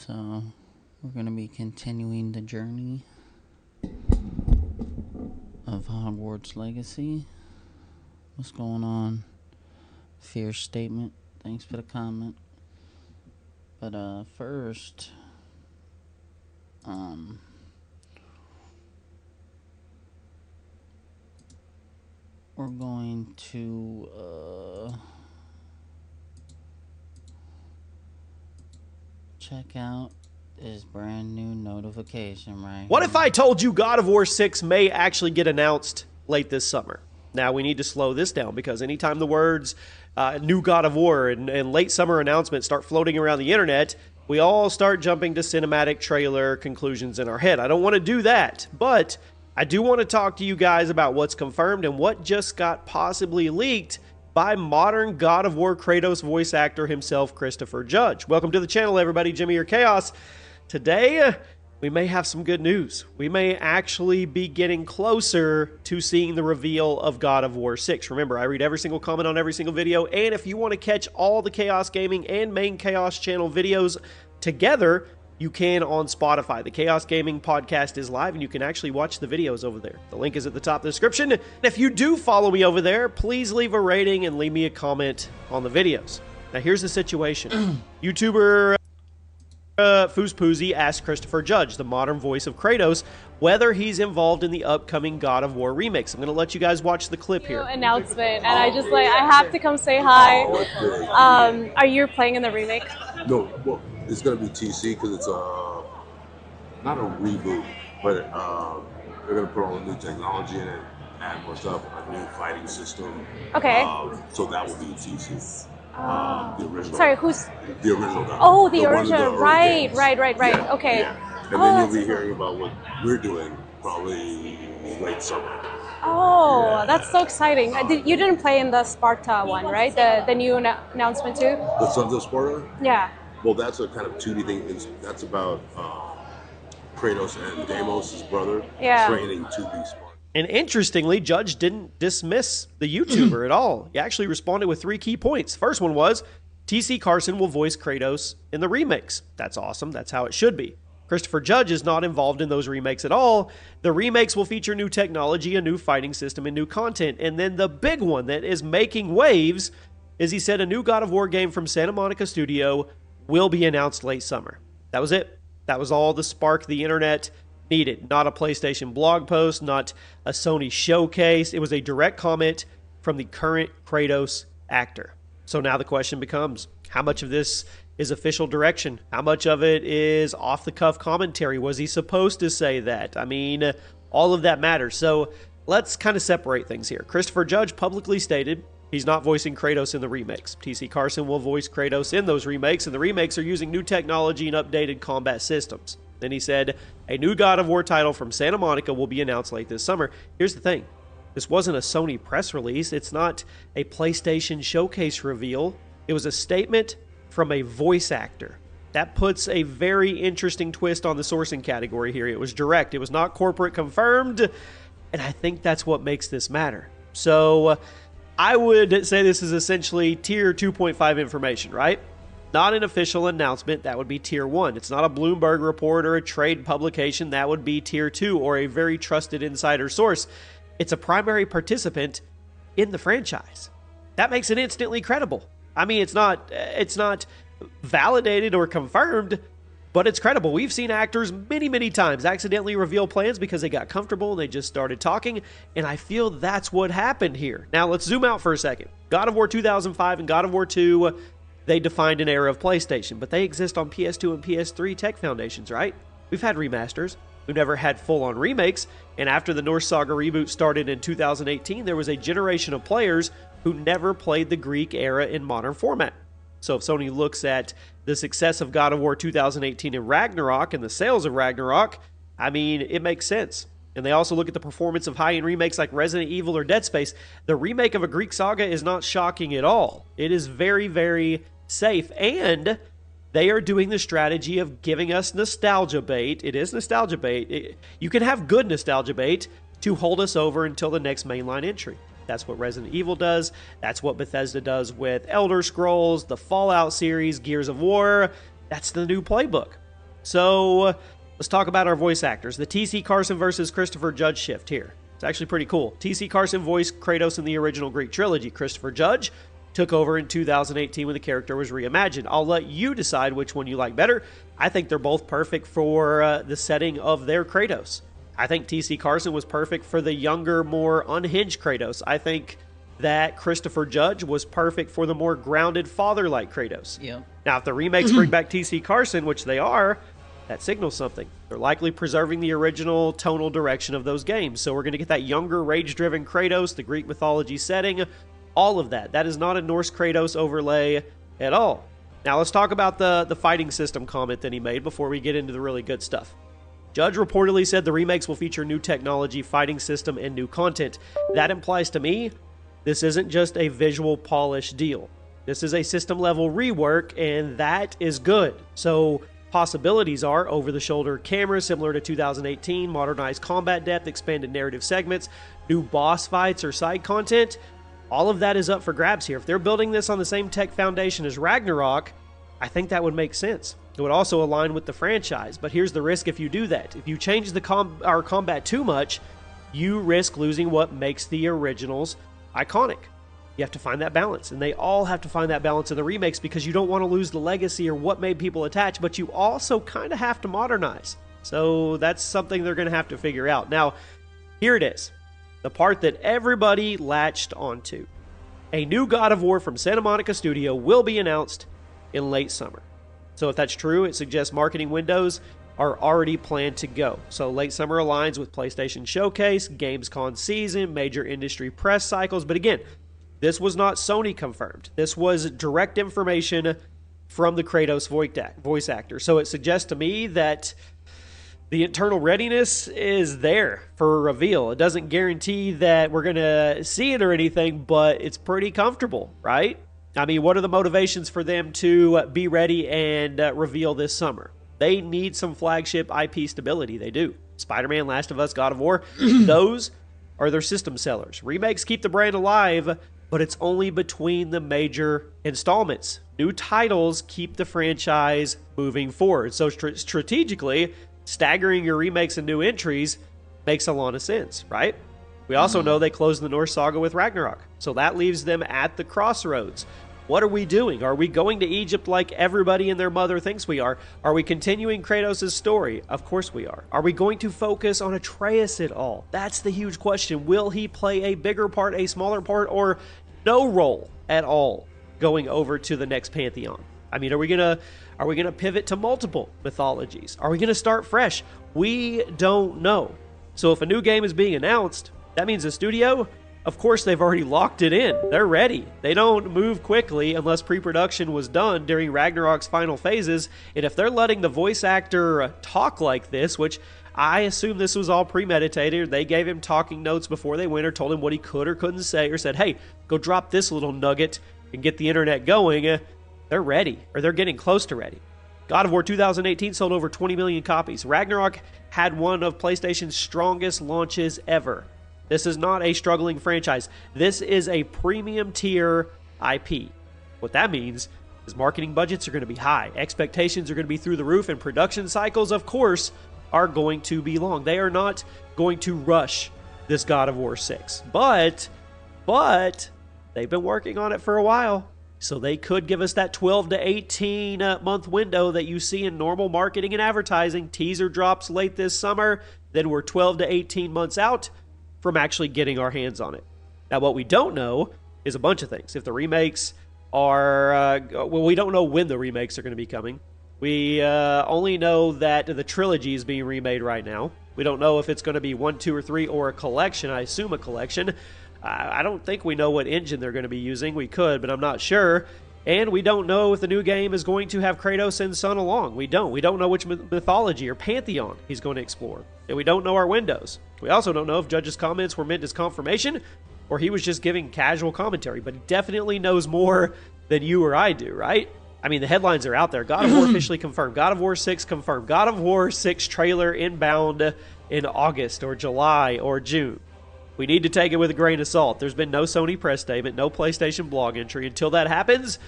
So, we're going to be continuing the journey of Hogwarts Legacy. What's going on? Fierce statement. Thanks for the comment. But, first, we're going to, check out this brand new notification right What here. if I told you God of War 6 may actually get announced late this summer? Now, we need to slow this down because anytime the words new God of War and late summer announcements start floating around the internet, we all start jumping to cinematic trailer conclusions in our head. I don't want to do that, but I do want to talk to you guys about what's confirmed and what just got possibly leaked by modern God of War Kratos voice actor himself, Christopher Judge. Welcome to the channel, everybody. Jimmy or Chaos. Today, we may have some good news. We may actually be getting closer to seeing the reveal of God of War 6. Remember, I read every single comment on every single video, and if you want to catch all the Chaos Gaming and main Chaos channel videos together, you can on Spotify. The Chaos Gaming podcast is live, and you can actually watch the videos over there. The link is at the top of the description. And if you do follow me over there, please leave a rating and leave me a comment on the videos. Now, here's the situation. YouTuber Foos Poozy asked Christopher Judge, the modern voice of Kratos, whether he's involved in the upcoming God of War remakes. I'm going to let you guys watch the clip here. Announcement, and I have to come say hi. Are you playing in the remake? No, well, it's going to be TC because it's not a reboot, but they're going to put all the new technology in it, add more stuff, a new fighting system. Okay. So that will be TC. The original. Sorry, who's the original guy? Oh, the original. Right. Yeah, Okay. Yeah. And then you'll be hearing about what we're doing probably late summer. Oh, that's so exciting. You didn't play in the Sparta one, right? The new announcement too? The Sons of Sparta? Yeah. Well, that's a kind of 2D thing. That's about Kratos and Deimos, his brother, training to be Sparta. And interestingly, Judge didn't dismiss the YouTuber at all. He actually responded with 3 key points. First one was, TC Carson will voice Kratos in the remakes. That's awesome. That's how it should be. Christopher Judge is not involved in those remakes at all. The remakes will feature new technology, a new fighting system, and new content. And then the big one that is making waves is he said a new God of War game from Santa Monica Studio will be announced late summer. That was it. That was all the spark the internet needed. Not a PlayStation blog post, not a Sony showcase. It was a direct comment from the current Kratos actor. So now the question becomes, how much of this is official direction? How much of it is off-the-cuff commentary? Was he supposed to say that? I mean, all of that matters. So let's kind of separate things here. Christopher Judge publicly stated he's not voicing Kratos in the remakes. TC Carson will voice Kratos in those remakes, and the remakes are using new technology and updated combat systems. Then he said, a new God of War title from Santa Monica will be announced late this summer. Here's the thing. This wasn't a Sony press release. It's not a PlayStation showcase reveal. It was a statement from a voice actor. That puts a very interesting twist on the sourcing category here. It was direct. It was not corporate confirmed. And I think that's what makes this matter. So I would say this is essentially tier 2.5 information, right? Not an official announcement, that would be tier 1. It's not a Bloomberg report or a trade publication, that would be tier 2 or a very trusted insider source. It's a primary participant in the franchise. That makes it instantly credible. I mean, it's not validated or confirmed, but it's credible. We've seen actors many times accidentally reveal plans because they got comfortable and they just started talking, and I feel that's what happened here. Now, let's zoom out for a second. God of War 2005 and God of War 2, they defined an era of PlayStation, but they exist on PS2 and PS3 tech foundations, right? We've had remasters. We've never had full-on remakes, and after the Norse Saga reboot started in 2018, there was a generation of players who never played the Greek era in modern format. So if Sony looks at the success of God of War 2018 and Ragnarok and the sales of Ragnarok, I mean, it makes sense. And they also look at the performance of high-end remakes like Resident Evil or Dead Space. The remake of a Greek saga is not shocking at all. It is very safe, and they are doing the strategy of giving us nostalgia bait. It is nostalgia bait. You can have good nostalgia bait to hold us over until the next mainline entry. That's what Resident Evil does. That's what Bethesda does with Elder Scrolls, the Fallout series, Gears of War. That's the new playbook. So let's talk about our voice actors. The T.C. Carson versus Christopher Judge shift here. It's actually pretty cool. T.C. Carson voiced Kratos in the original Greek trilogy. Christopher Judge took over in 2018 when the character was reimagined. I'll let you decide which one you like better. I think they're both perfect for the setting of their Kratos. I think T.C. Carson was perfect for the younger, more unhinged Kratos. I think that Christopher Judge was perfect for the more grounded, father-like Kratos. Yeah. Now, if the remakes bring back T.C. Carson, which they are, that signals something. They're likely preserving the original tonal direction of those games. So we're going to get that younger, rage-driven Kratos, the Greek mythology setting, all of that. That is not a Norse Kratos overlay at all. Now, let's talk about the fighting system comment that he made before we get into the really good stuff. Judge reportedly said the remakes will feature new technology, fighting system, and new content. That implies to me this isn't just a visual polish deal. This is a system-level rework, and that is good. So possibilities are over-the-shoulder cameras similar to 2018, modernized combat depth, expanded narrative segments, new boss fights or side content. All of that is up for grabs here. If they're building this on the same tech foundation as Ragnarok, I think that would make sense. It would also align with the franchise, but here's the risk if you do that. If you change our combat too much, you risk losing what makes the originals iconic. You have to find that balance, and they all have to find that balance in the remakes because you don't want to lose the legacy or what made people attach, but you also kind of have to modernize. So that's something they're going to have to figure out. Now, here it is. The part that everybody latched onto. A new God of War from Santa Monica Studio will be announced in late summer. So if that's true, it suggests marketing windows are already planned to go. So late summer aligns with PlayStation Showcase, Gamescom season, major industry press cycles. But again, this was not Sony confirmed. This was direct information from the Kratos voice actor. So it suggests to me that the internal readiness is there for a reveal. It doesn't guarantee that we're going to see it or anything, but it's pretty comfortable, right? I mean, what are the motivations for them to be ready and reveal this summer? They need some flagship IP stability. They do. Spider-Man, Last of Us, God of War, those are their system sellers. Remakes keep the brand alive, but it's only between the major installments. New titles keep the franchise moving forward. So strategically, staggering your remakes and new entries makes a lot of sense, right? We also know they closed the Norse saga with Ragnarok, so that leaves them at the crossroads. What are we doing? Are we going to Egypt like everybody and their mother thinks we are? Are we continuing Kratos' story? Of course we are. Are we going to focus on Atreus at all? That's the huge question. Will he play a bigger part, a smaller part, or no role at all going over to the next pantheon? I mean, are we gonna pivot to multiple mythologies? Are we gonna start fresh? We don't know. So if a new game is being announced, that means the studio, of course, they've already locked it in. They're ready. They don't move quickly unless pre-production was done during Ragnarok's final phases. And if they're letting the voice actor talk like this, which I assume this was all premeditated, they gave him talking notes before they went or told him what he could or couldn't say or said, hey, go drop this little nugget and get the internet going, they're ready, or they're getting close to ready. God of War 2018 sold over 20 million copies. Ragnarok had one of PlayStation's strongest launches ever. This is not a struggling franchise. This is a premium tier IP. What that means is marketing budgets are going to be high. Expectations are going to be through the roof, and production cycles, of course, are going to be long. They are not going to rush this God of War 6. But they've been working on it for a while. So they could give us that 12 to 18 month window that you see in normal marketing and advertising. Teaser drops late this summer, then we're 12 to 18 months out from actually getting our hands on it. Now, what we don't know is a bunch of things. If the remakes are, we don't know when the remakes are going to be coming. We only know that the trilogy is being remade right now. We don't know if it's going to be 1, 2, or 3 or a collection. I assume a collection. I don't think we know what engine they're going to be using. We could, but I'm not sure. And we don't know if the new game is going to have Kratos and Son along. We don't. We don't know which mythology or pantheon he's going to explore. And we don't know our windows. We also don't know if Judge's comments were meant as confirmation or he was just giving casual commentary. But he definitely knows more than you or I do, right? I mean, the headlines are out there. God of War officially confirmed. God of War 6 confirmed. God of War 6 trailer inbound in August or July or June. We need to take it with a grain of salt. There's been no Sony press statement, no PlayStation blog entry. Until that happens,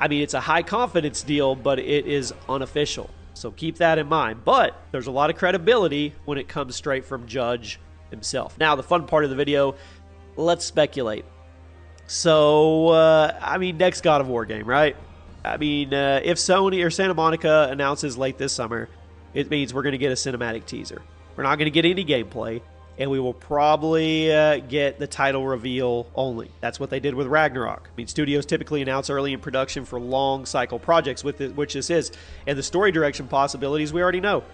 I mean, it's a high confidence deal, but it is unofficial. So keep that in mind. But there's a lot of credibility when it comes straight from Judge himself. Now, the fun part of the video, let's speculate. So, next God of War game, right? If Sony or Santa Monica announces late this summer, it means we're going to get a cinematic teaser. We're not going to get any gameplay, and we will probably get the title reveal only. That's what they did with Ragnarok. Studios typically announce early in production for long cycle projects, which this is. And the story direction possibilities, we already know.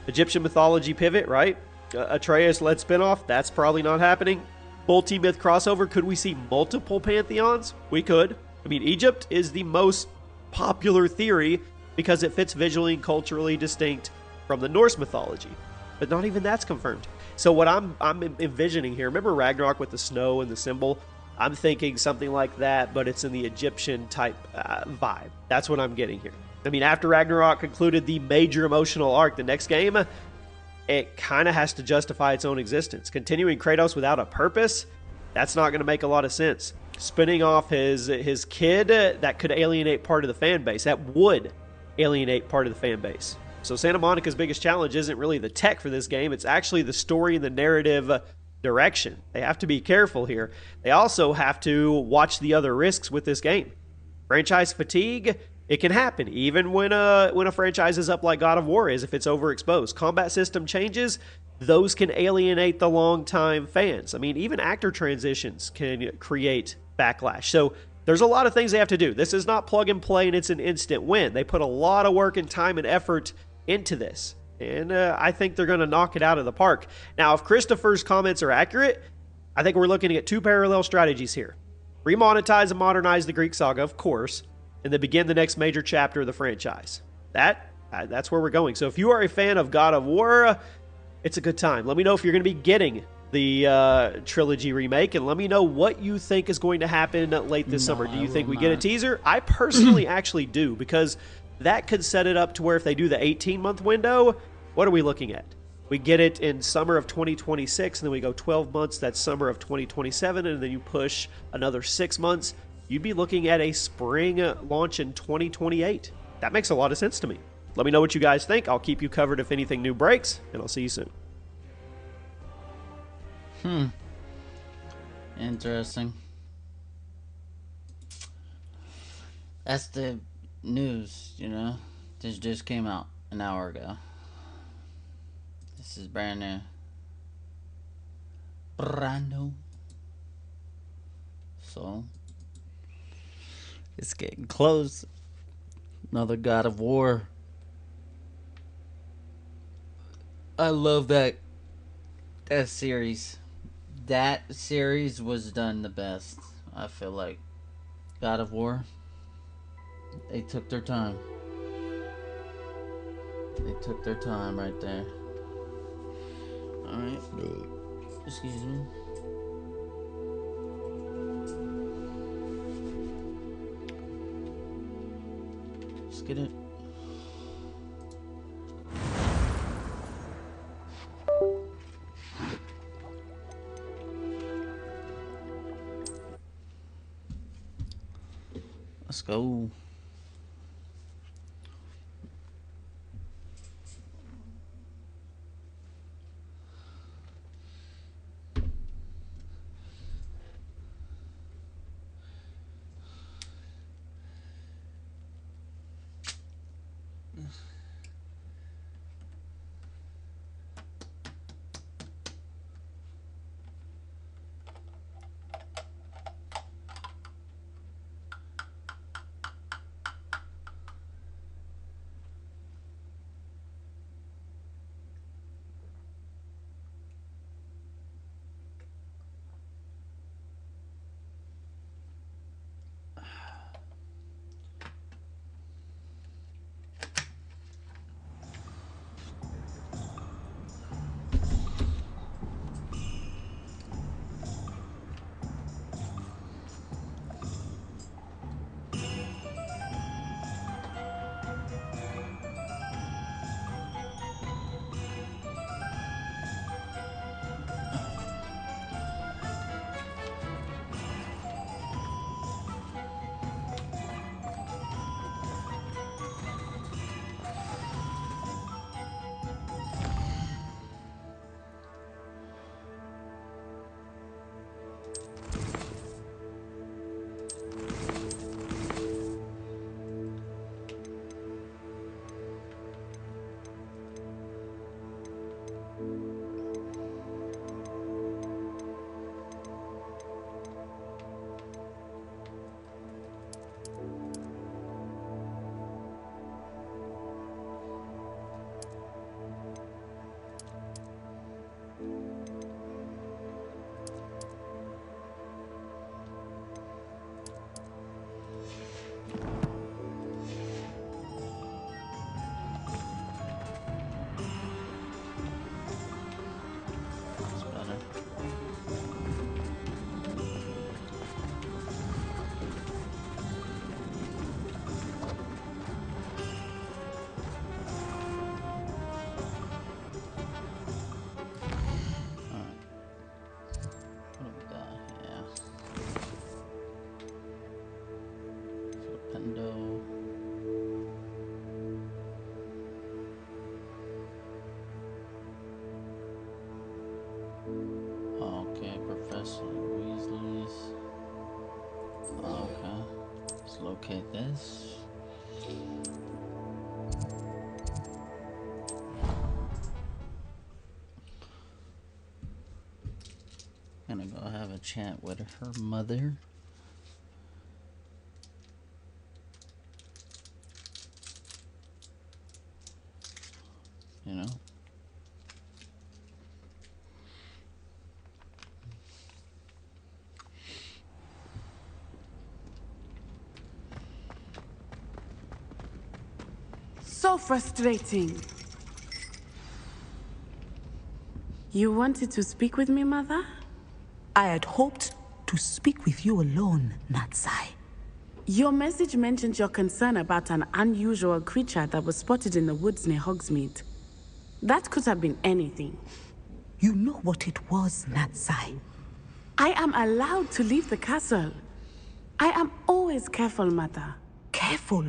Egyptian mythology pivot, right? Atreus-led spinoff, that's probably not happening. Multi-myth crossover, could we see multiple pantheons? We could. Egypt is the most popular theory because it fits visually and culturally distinct from the Norse mythology. But not even that's confirmed. So what I'm envisioning here, remember Ragnarok with the snow and the symbol? I'm thinking something like that, but it's in the Egyptian type vibe. That's what I'm getting here. After Ragnarok concluded the major emotional arc, the next game, it kind of has to justify its own existence. Continuing Kratos without a purpose, that's not going to make a lot of sense. Spinning off his kid, that could alienate part of the fan base. That would alienate part of the fan base. So Santa Monica's biggest challenge isn't really the tech for this game. It's actually the story and the narrative direction. They have to be careful here. They also have to watch the other risks with this game. Franchise fatigue, it can happen, even when a franchise is up like God of War is, if it's overexposed. Combat system changes, those can alienate the longtime fans. Even actor transitions can create backlash. So there's a lot of things they have to do. This is not plug and play and it's an instant win. They put a lot of work and time and effort into this. And I think they're going to knock it out of the park. Now, if Christopher's comments are accurate, I think we're looking at two parallel strategies here. Remonetize and modernize the Greek saga, of course, and then begin the next major chapter of the franchise. That's where we're going. So if you are a fan of God of War, it's a good time. Let me know if you're going to be getting the trilogy remake, and let me know what you think is going to happen late this summer. Do you think we get a teaser? I personally actually do, because that could set it up to where if they do the 18-month window, what are we looking at? We get it in summer of 2026, and then we go 12 months, that's summer of 2027, and then you push another 6 months. You'd be looking at a spring launch in 2028. That makes a lot of sense to me. Let me know what you guys think. I'll keep you covered if anything new breaks, and I'll see you soon. Interesting. That's the news, This just came out an hour ago. This is brand new. Brand new. So, it's getting close. Another God of War. I love that series. That series was done the best, I feel like. God of War, they took their time. They took their time right there. Alright. Excuse me. Let's get it. Let's go. Okay, this. Gonna go have a chat with her mother. You know? So frustrating. You wanted to speak with me, Mother? I had hoped to speak with you alone, Natsai. Your message mentioned your concern about an unusual creature that was spotted in the woods near Hogsmeade. That could have been anything. You know what it was, Natsai. I am allowed to leave the castle. I am always careful, Mother. Careful.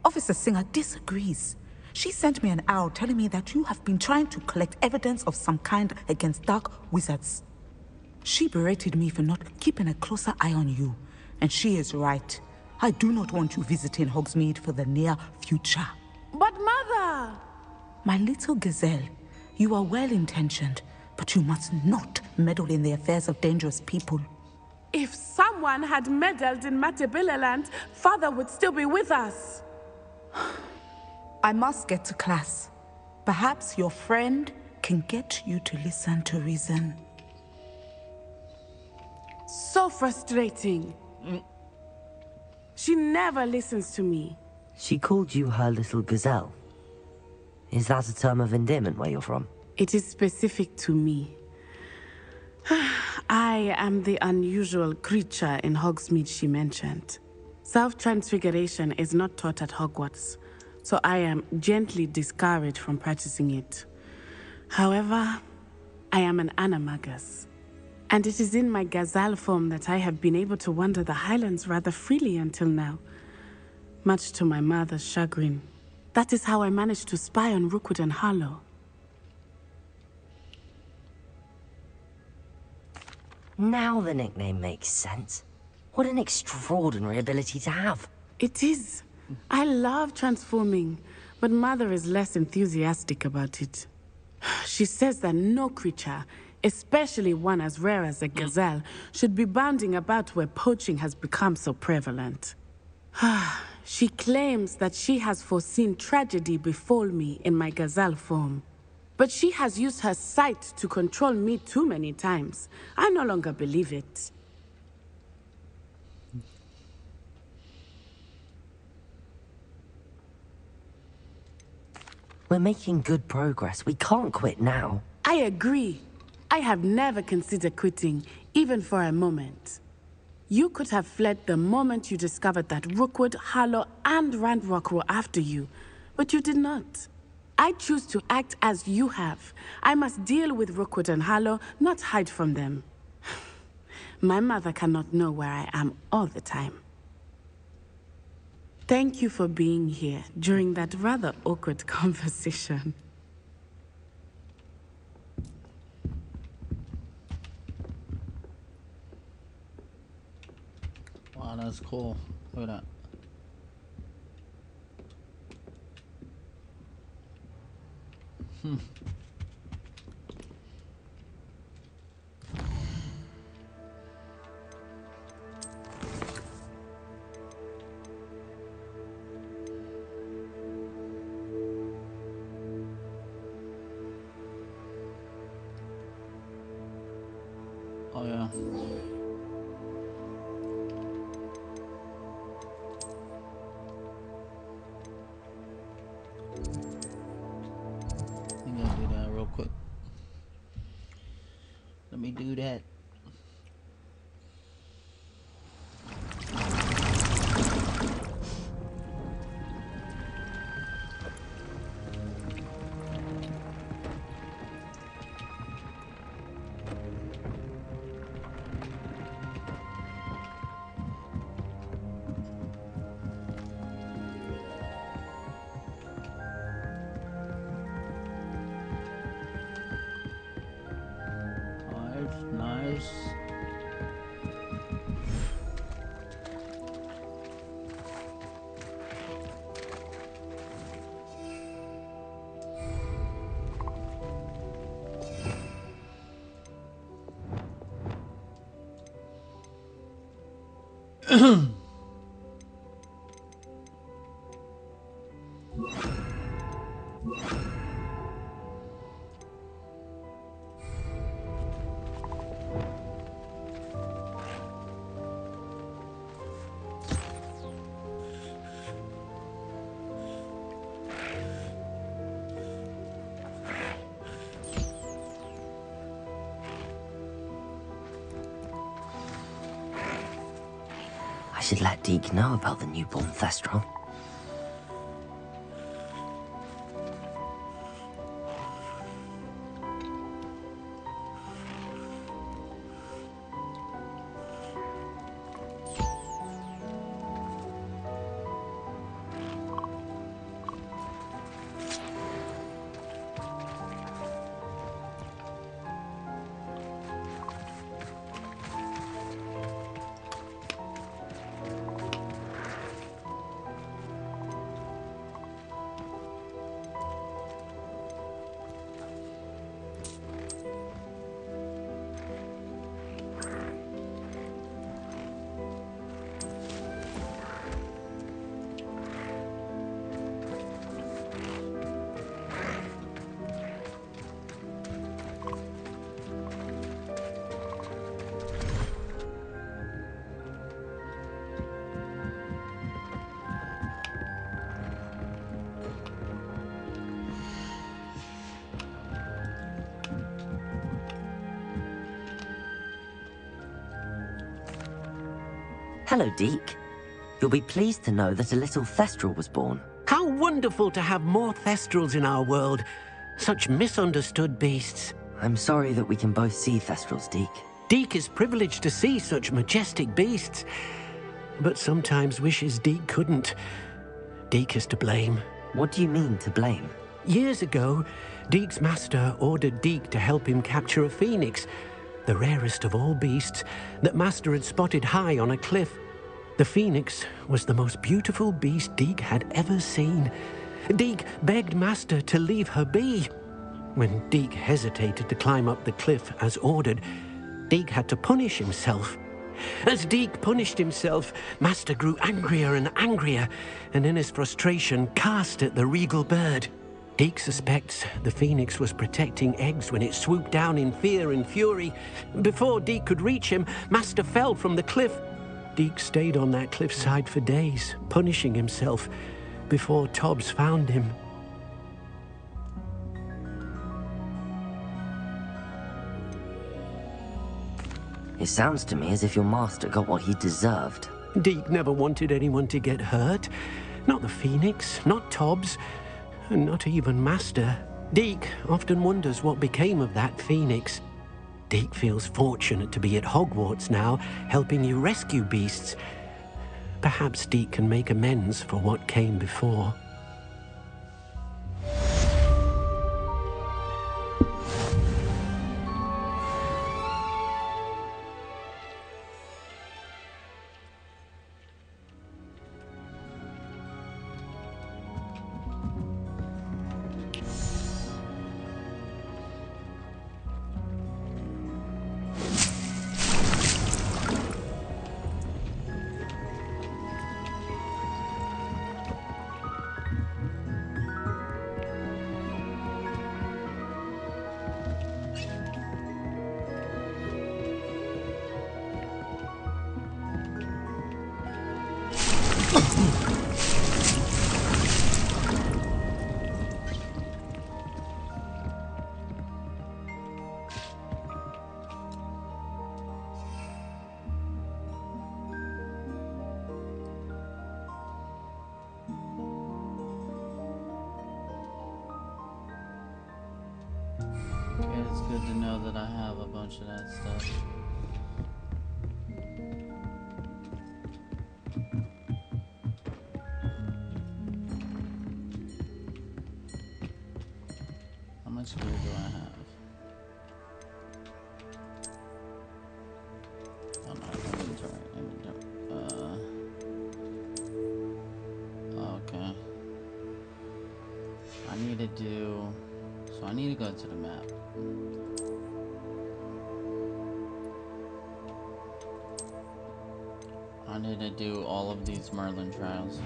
Officer Singer disagrees. She sent me an owl telling me that you have been trying to collect evidence of some kind against dark wizards. She berated me for not keeping a closer eye on you. And she is right. I do not want you visiting Hogsmeade for the near future. But Mother! My little gazelle, you are well-intentioned, but you must not meddle in the affairs of dangerous people. If someone had meddled in Matabeleland, Father would still be with us. I must get to class. Perhaps your friend can get you to listen to reason. So frustrating. She never listens to me. She called you her little gazelle. Is that a term of endearment where you're from? It is specific to me. I am the unusual creature in Hogsmeade she mentioned. Self-transfiguration is not taught at Hogwarts, so I am gently discouraged from practicing it. However, I am an animagus, and it is in my gazelle form that I have been able to wander the Highlands rather freely until now, much to my mother's chagrin. That is how I managed to spy on Rookwood and Harlow. Now the nickname makes sense. What an extraordinary ability to have. It is. I love transforming, but Mother is less enthusiastic about it. She says that no creature, especially one as rare as a gazelle, should be bounding about where poaching has become so prevalent. She claims that she has foreseen tragedy befall me in my gazelle form. But she has used her sight to control me too many times. I no longer believe it. We're making good progress. We can't quit now. I agree. I have never considered quitting, even for a moment. You could have fled the moment you discovered that Rookwood, Harlow, and Randrock were after you, but you did not. I choose to act as you have. I must deal with Rookwood and Harlow, not hide from them. My mother cannot know where I am all the time. Thank you for being here during that rather awkward conversation. Wow, that's cool. Look at that. Oh yeah. I'm gonna do that real quick. Let me do that. Nice. I should let Deke know about the newborn Thestral. Hello, Deke. You'll be pleased to know that a little Thestral was born. How wonderful to have more Thestrals in our world. Such misunderstood beasts. I'm sorry that we can both see Thestrals, Deke. Deke is privileged to see such majestic beasts, but sometimes wishes Deke couldn't. Deke is to blame. What do you mean, to blame? Years ago, Deke's master ordered Deke to help him capture a phoenix, the rarest of all beasts that Master had spotted high on a cliff. The phoenix was the most beautiful beast Deke had ever seen. Deke begged Master to leave her be. When Deke hesitated to climb up the cliff as ordered, Deke had to punish himself. As Deke punished himself, Master grew angrier and angrier, and in his frustration cast at the regal bird. Deke suspects the phoenix was protecting eggs when it swooped down in fear and fury. Before Deke could reach him, Master fell from the cliff. Deke stayed on that cliffside for days, punishing himself, before Tobbs found him. It sounds to me as if your master got what he deserved. Deke never wanted anyone to get hurt. Not the phoenix, not Tobbs, and not even Master. Deke often wonders what became of that phoenix. Deke feels fortunate to be at Hogwarts now, helping you rescue beasts. Perhaps Deke can make amends for what came before. Okay, it's good to know that I have a bunch of that stuff. How much glue do I have? Oh no, inventory. Okay. I need to do... So I need to go to the map. I need to do all of these Merlin trials.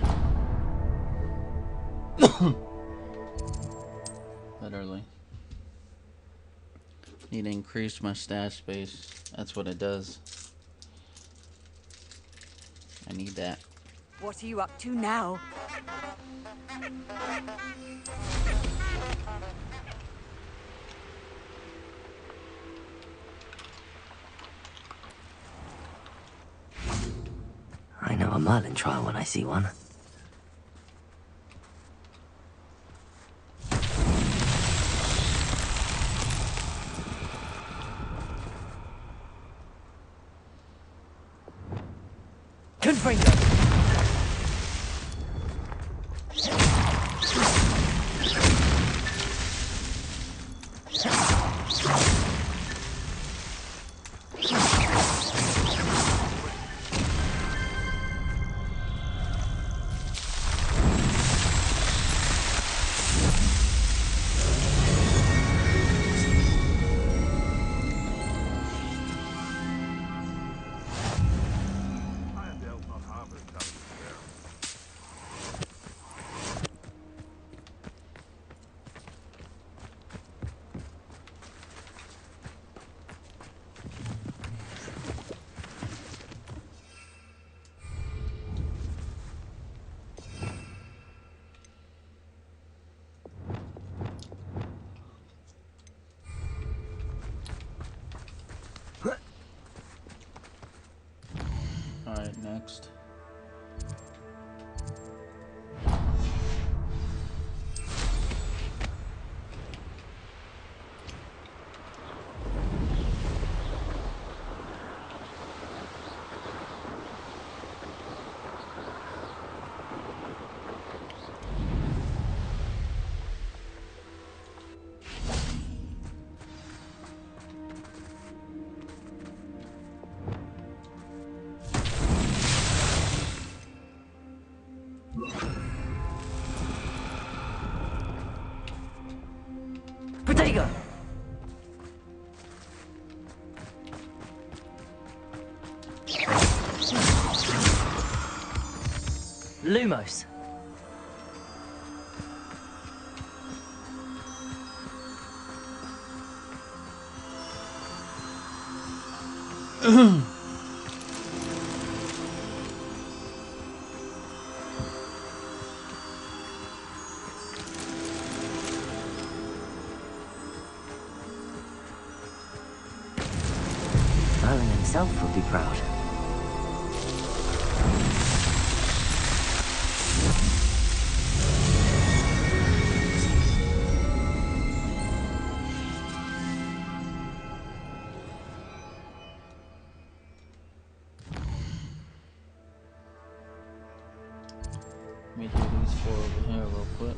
Literally. Need to increase my stash space. That's what it does. I need that. What are you up to now? I know a Merlin trial when I see one. Confringo! Alright, next. Protego! Lumos. Merlin himself would be proud. Let me do these four over here real quick.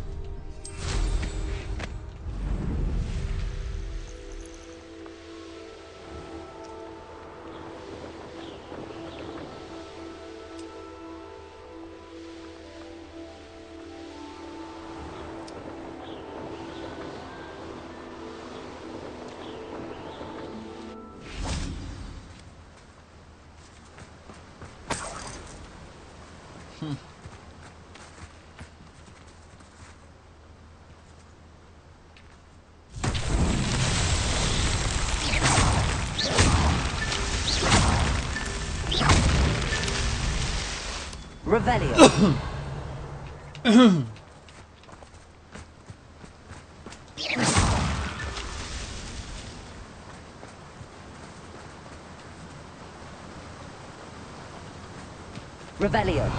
Revelio. Revelio.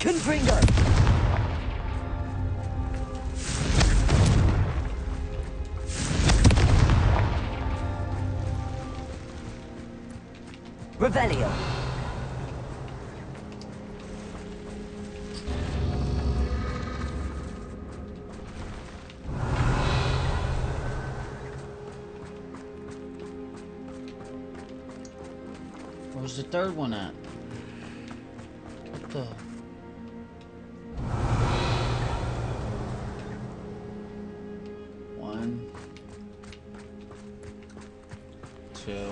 Confringo! Revelio! Where's the third one at? What the? One, two.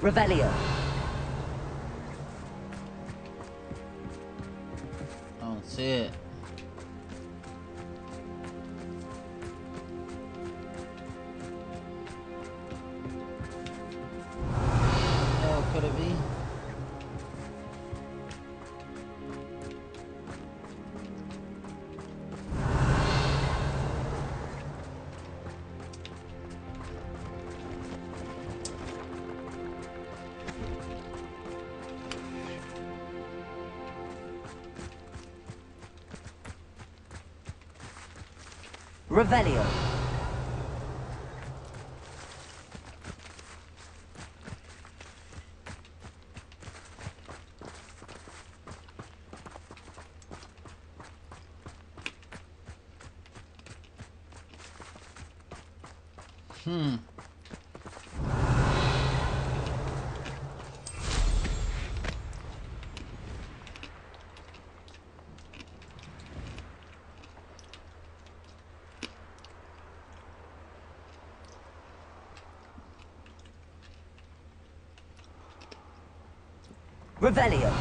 Revelio! I don't see it. Oh, could it be? Revelio! Revelio!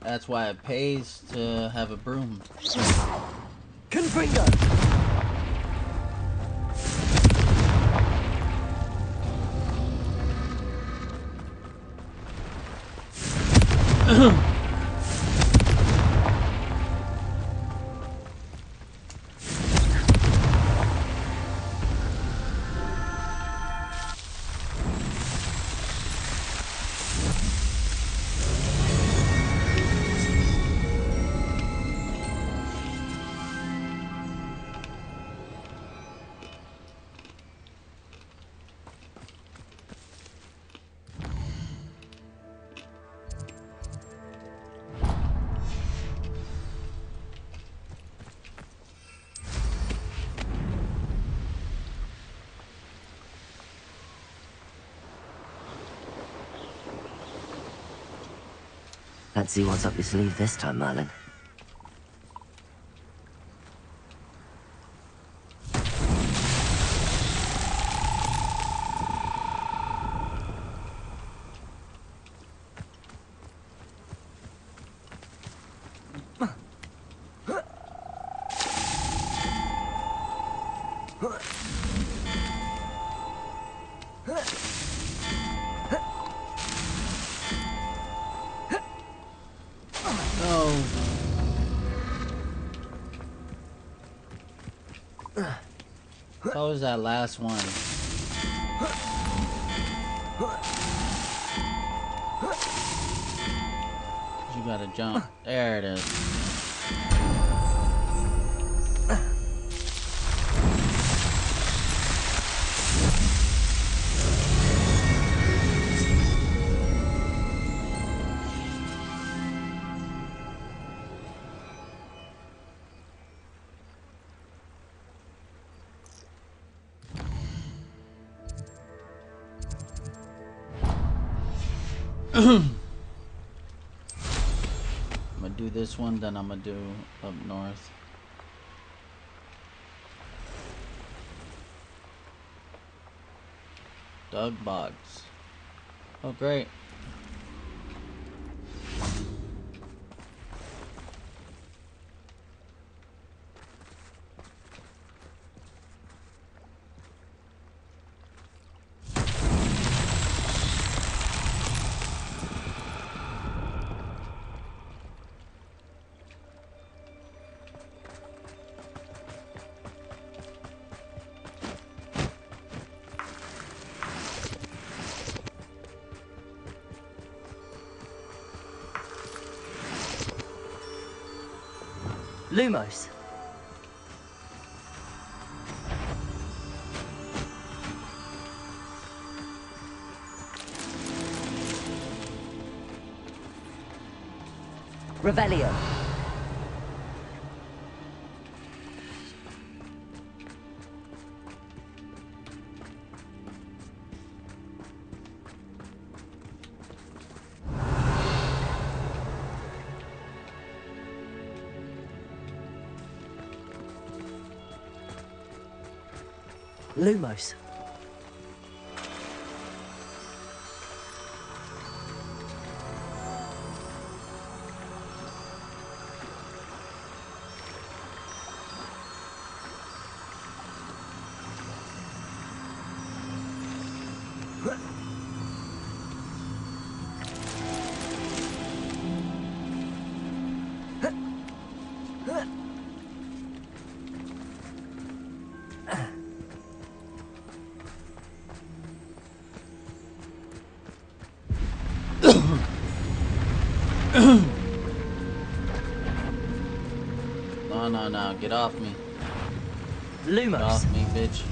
That's why it pays to have a broom. Confringo! Let's see what's up your sleeve this time, Merlin. No. So was that last one. You gotta jump. There it is. I'm gonna do this one, then I'm gonna do up north. Dug box. Oh, great. Lumos. Revelio. Lumos. No, get off me. Lumos. Get off me, bitch.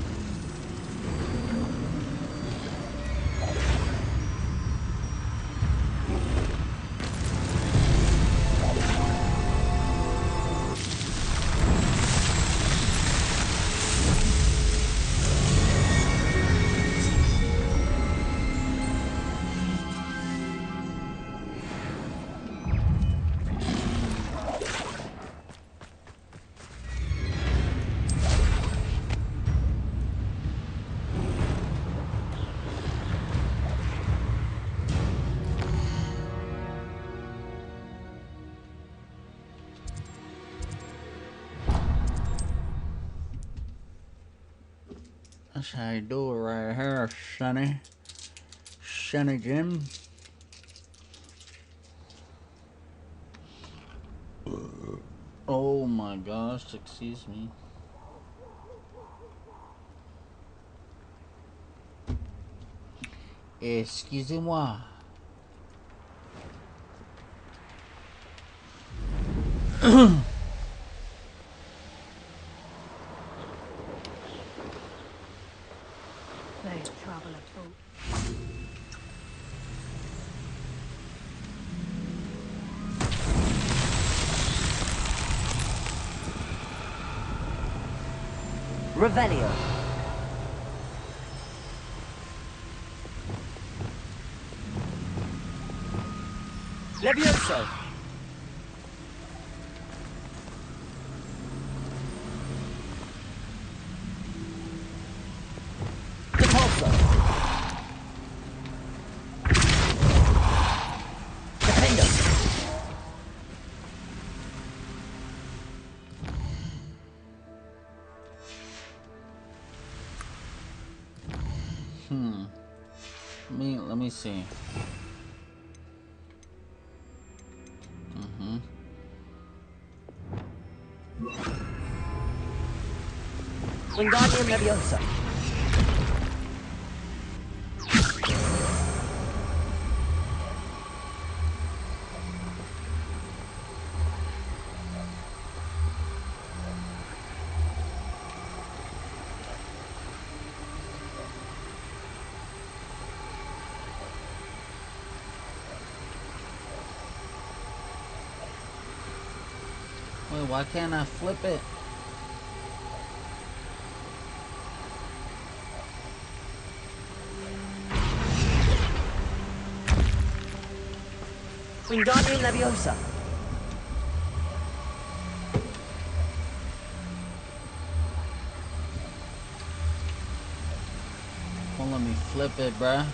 That's how you do it right here, Sonny. Sonny Jim. Oh my gosh, excuse me. Excusez-moi. There's trouble afoot. Revelio. Levioso. Repulso. Defendo. Let me see. Wingardium Leviosa. Wait, why can't I flip it? Wingardium Leviosa. Won't let me flip it, bruh.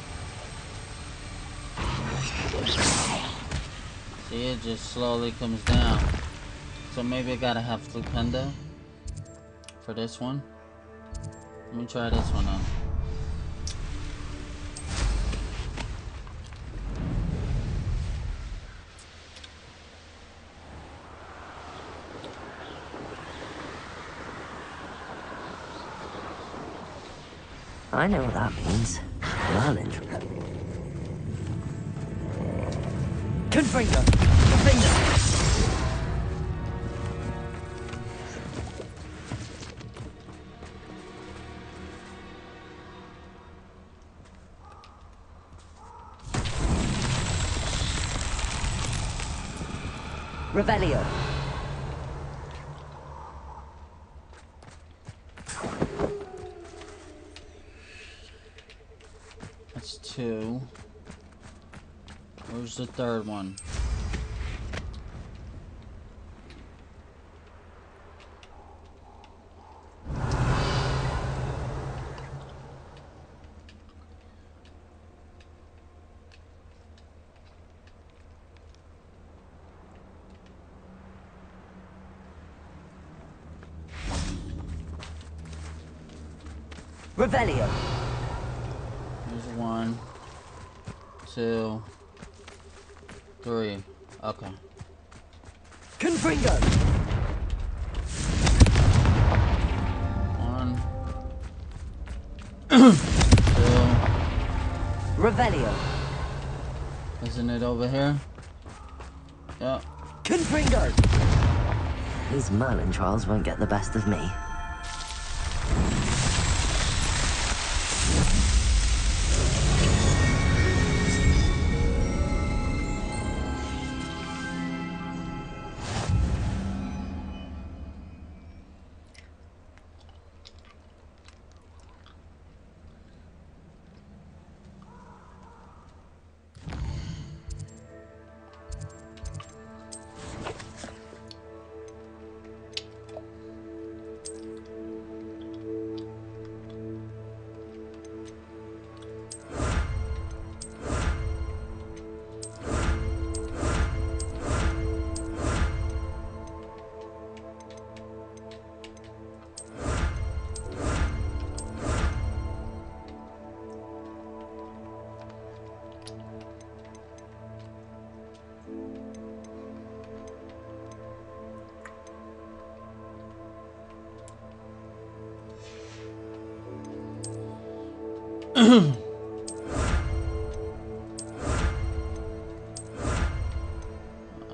See, it just slowly comes down. So maybe I gotta have Flipendo for this one. Let me try this one on. I know what that means. Merlin. Confringo. Confringo. Revelio. That's 2. Where's the third one? Revelio. There's 1, 2, 3. Okay. Confringo. 1, 2. Revelio. Isn't it over here? Yeah. Confringo. These Merlin trials won't get the best of me.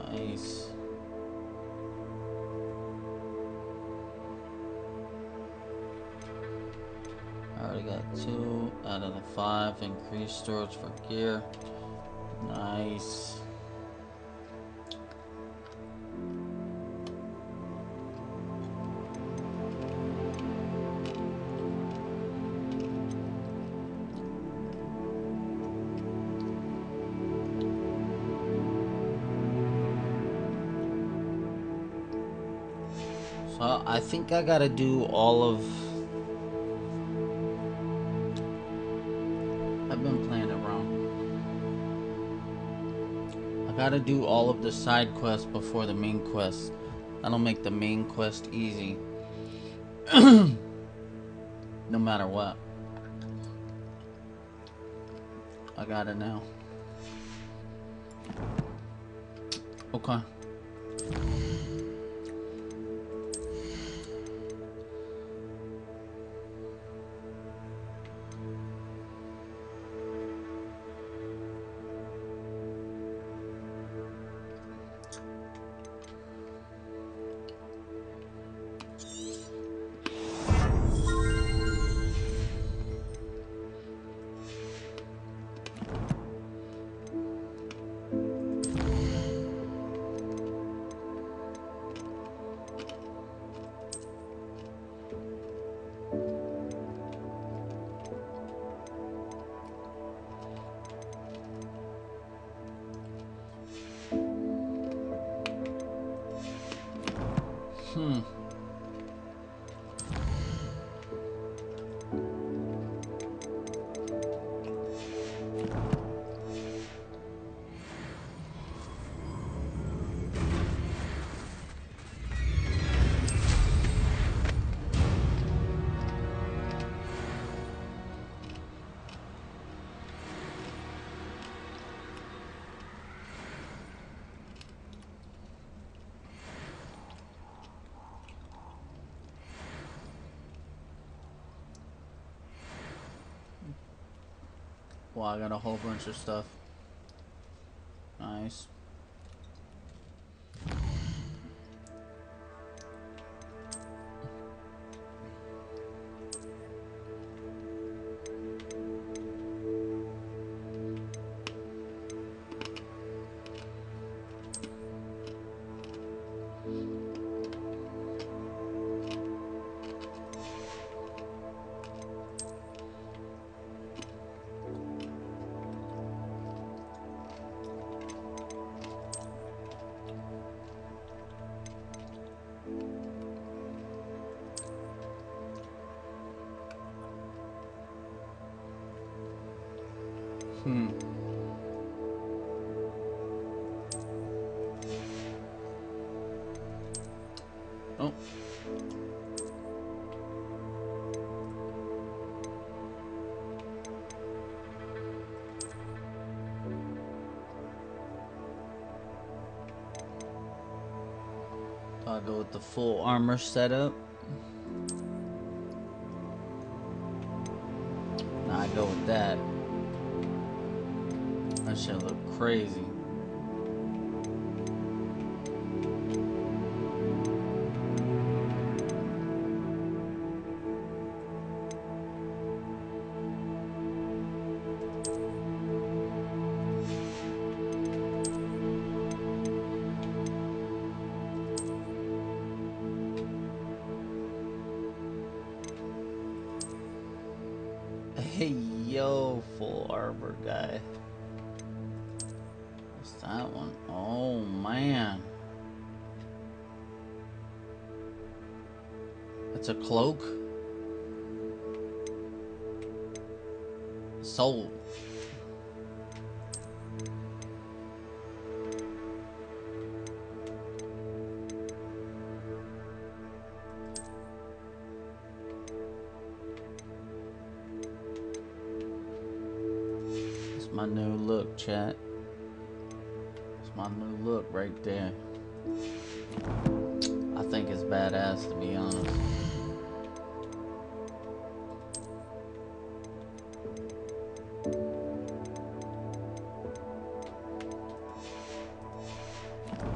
Nice. I already got 2 out of the 5. Increased storage for gear. Nice. So I think I gotta do all of... I've been playing it wrong. I gotta do all of the side quests before the main quest. That'll make the main quest easy. No matter what. I got it now. Okay. Well, I got a whole bunch of stuff. Nice. Oh. I'll go with the full armor setup. Nah, I go with that. That shit look crazy. Hey, yo, full armor guy. What's that one? Oh, man. That's a cloak? Soul. That's my new look, chat. That's my new look right there. I think it's badass, to be honest.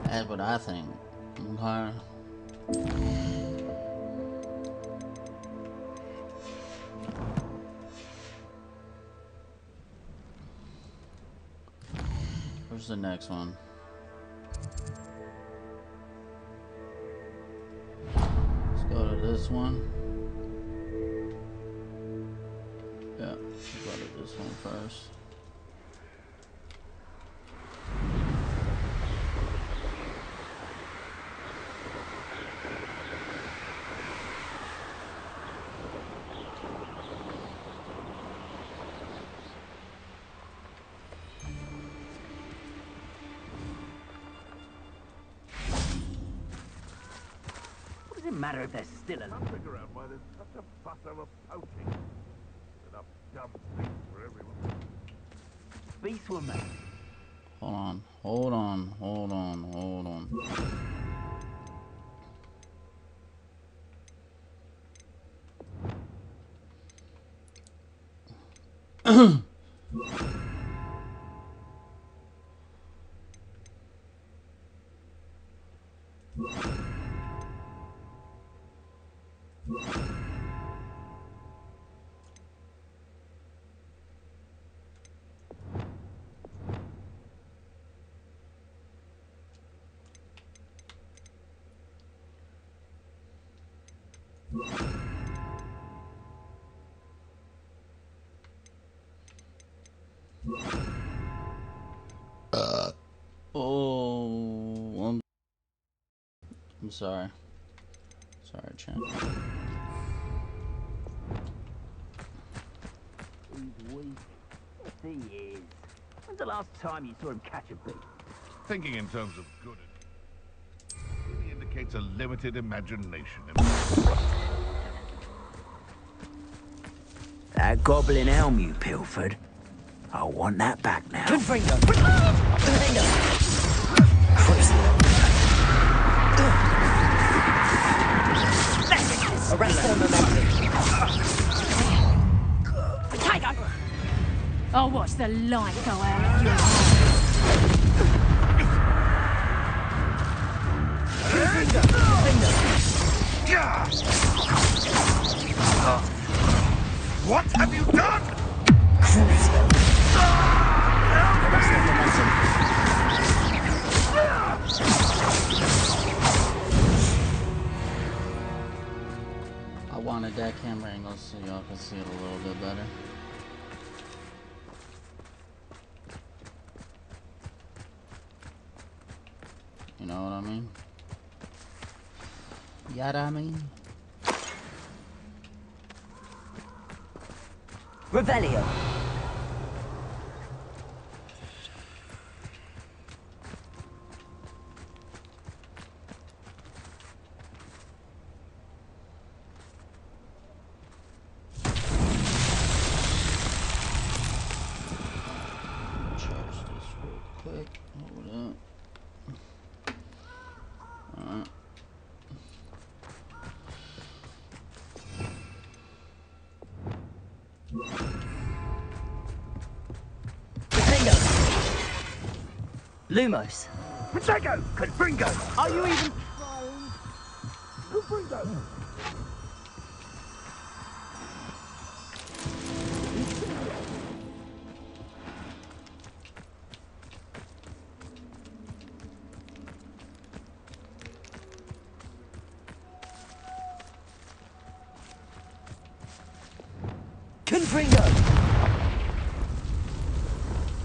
That's what I think. Okay. Where's the next one? Let's go to this one. Yeah, let's go to this one first. What does it matter if they're still alive? Can't figure out why there's such a fuss over poaching. Enough dumb beasts for everyone. Beasts were made. Hold on, hold on, hold on, hold on. Oh, I'm sorry. Sorry, chat. He's weak. Yes, he is. When's the last time you saw him catch a bee? Thinking in terms of good really indicates a limited imagination. That goblin elm you pilfered. I want that back now. Confringo! Arrest her momentum. Tiger! I'll watch the light go out of your eyes. What have you done? I wanted that camera angle so y'all can see it a little bit better. You know what I mean? Yeah, what I mean? Revelio. Lumos. Protego! Confringo! Are you even trying? Confringo! Confringo!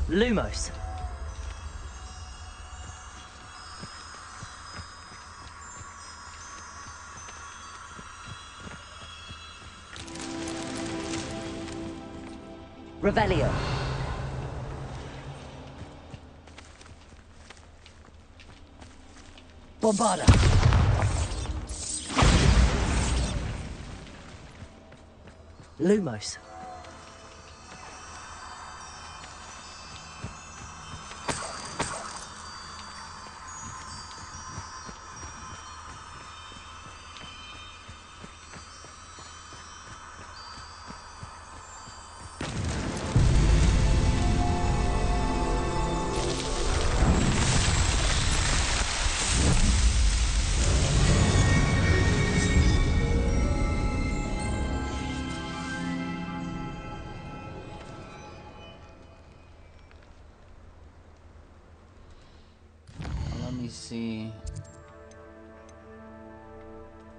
Lumos. Revelio. Bombarda. Lumos. Let me see.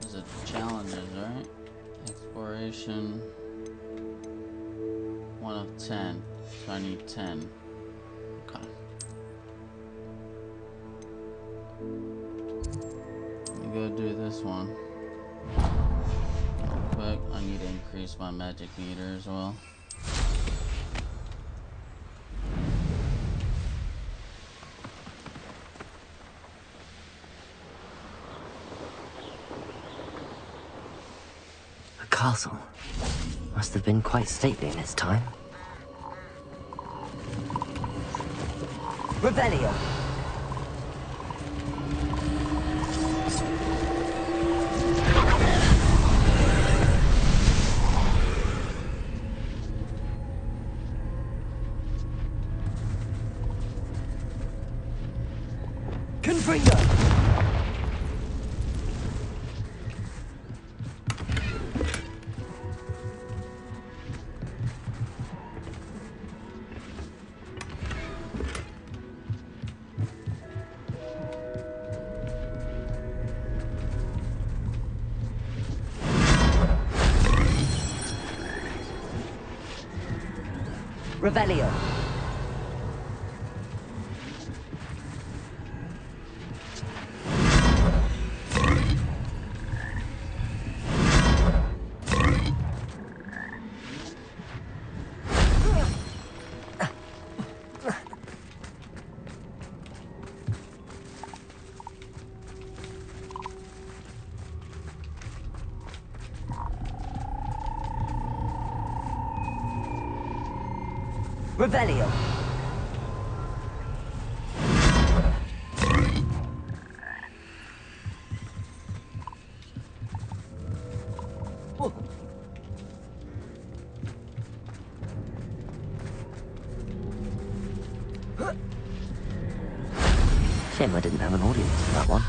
Those are challenges, right? Exploration. 1 of 10. So I need 10. Okay. Let me go do this one. Real quick. I need to increase my magic meter as well. Castle. Must have been quite stately in its time. Revelio. Confringo. Revelio. Revelio. Shame I didn't have an audience for that one.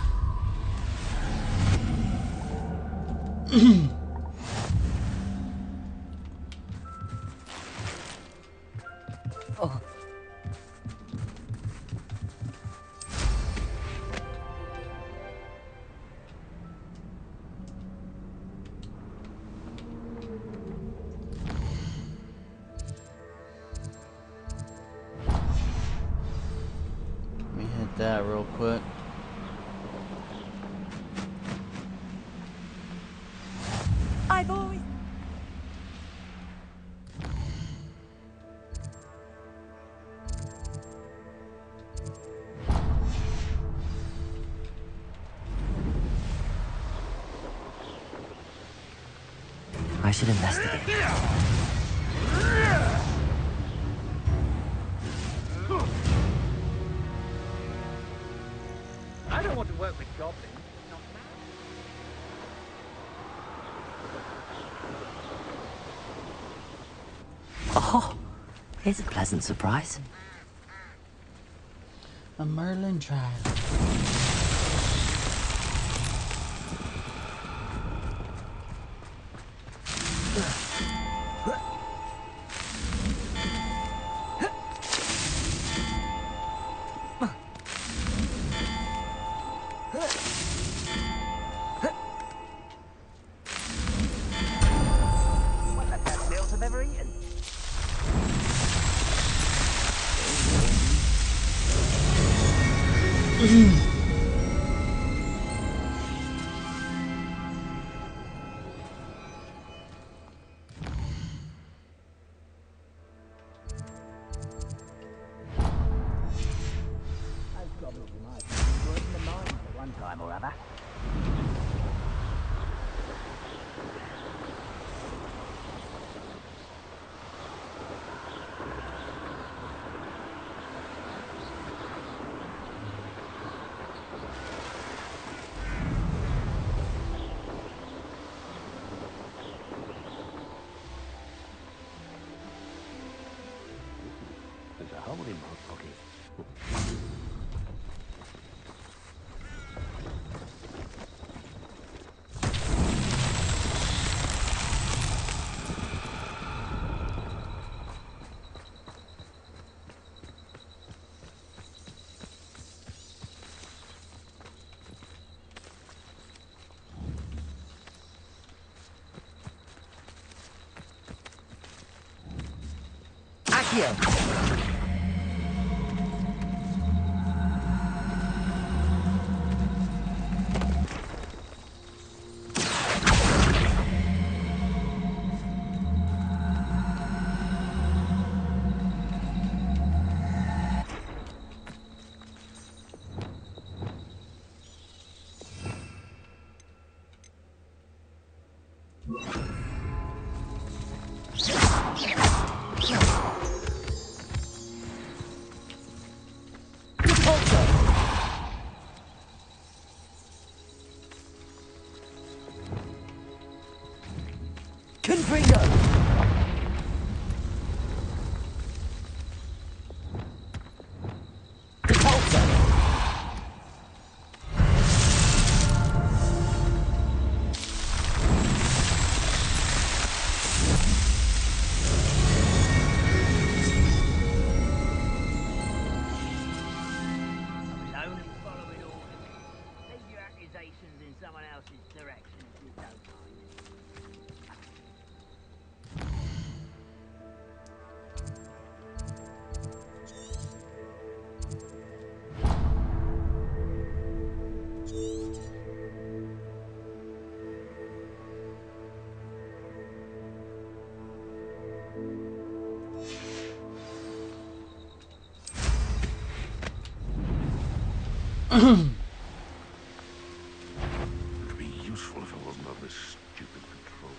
Oh. Let me hit that real quick. I've always... I should investigate. I don't want to work with goblins. Oh, here's a pleasant surprise. A Merlin trial. What's the best meals I've ever eaten? Those goblins might be working the mines at one time or other. There's a hole in my pocket. Accio! Confringo! I was only following orders. Leave your accusations in someone else's direction if you don't mind. It would be useful if I wasn't on this stupid patrol.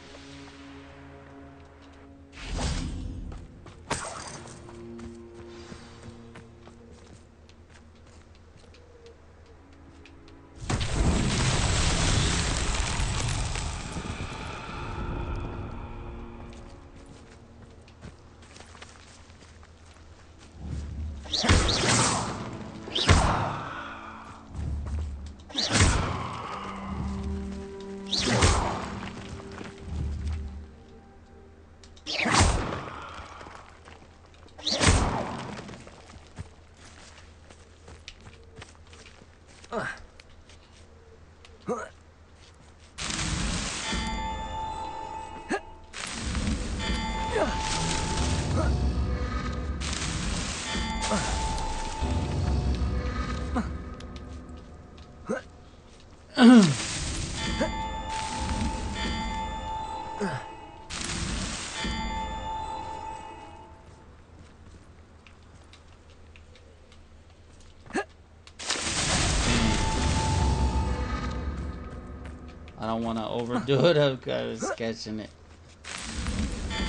I don't want to overdo it. I was catching it.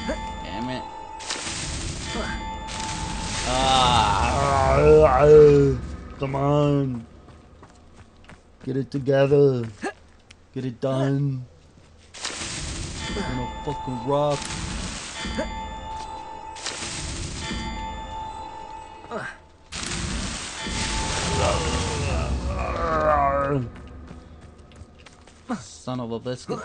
Damn it. Come on. Get it together. Get it done. I'm gonna fucking rock. Son of a biscuit.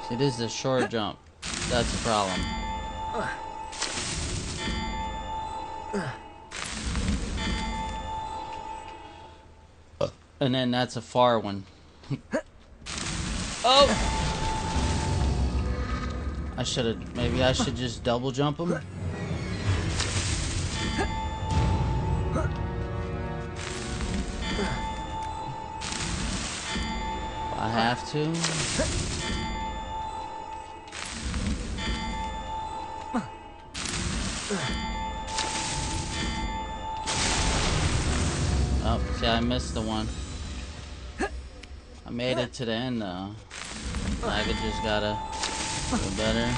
See, this is a short jump. That's the problem. And then that's a far one. Oh! Maybe I should just double jump him. I have to. Oh, see, I missed the one. I made it to the end though. I just gotta do better.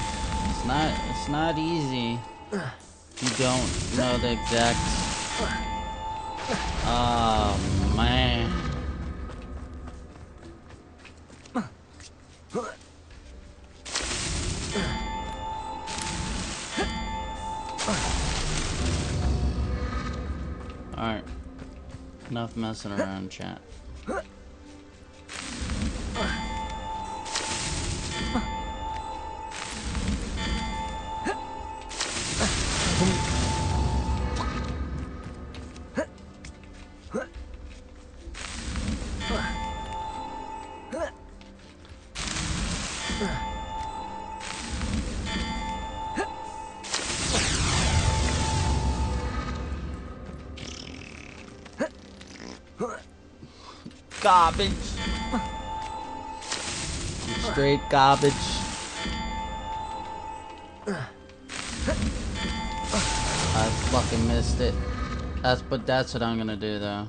It's not easy. You don't know the exact. Oh man. Alright. Enough messing around, chat. Garbage. Straight garbage. I fucking missed it. That's what I'm gonna do though.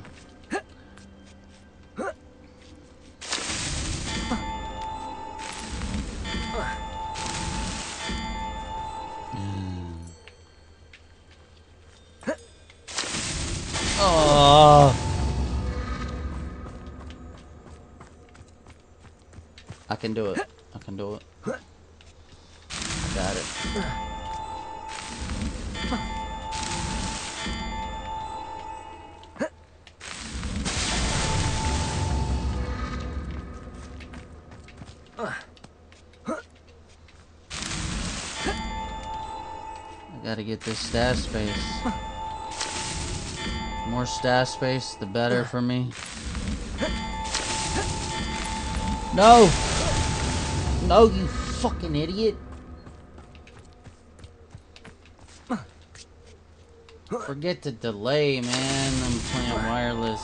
Oh. I can do it. I can do it. I got it. I gotta get this stash space. More stash space, the better for me. No! No, you fucking idiot! Forget the delay, man. I'm playing wireless.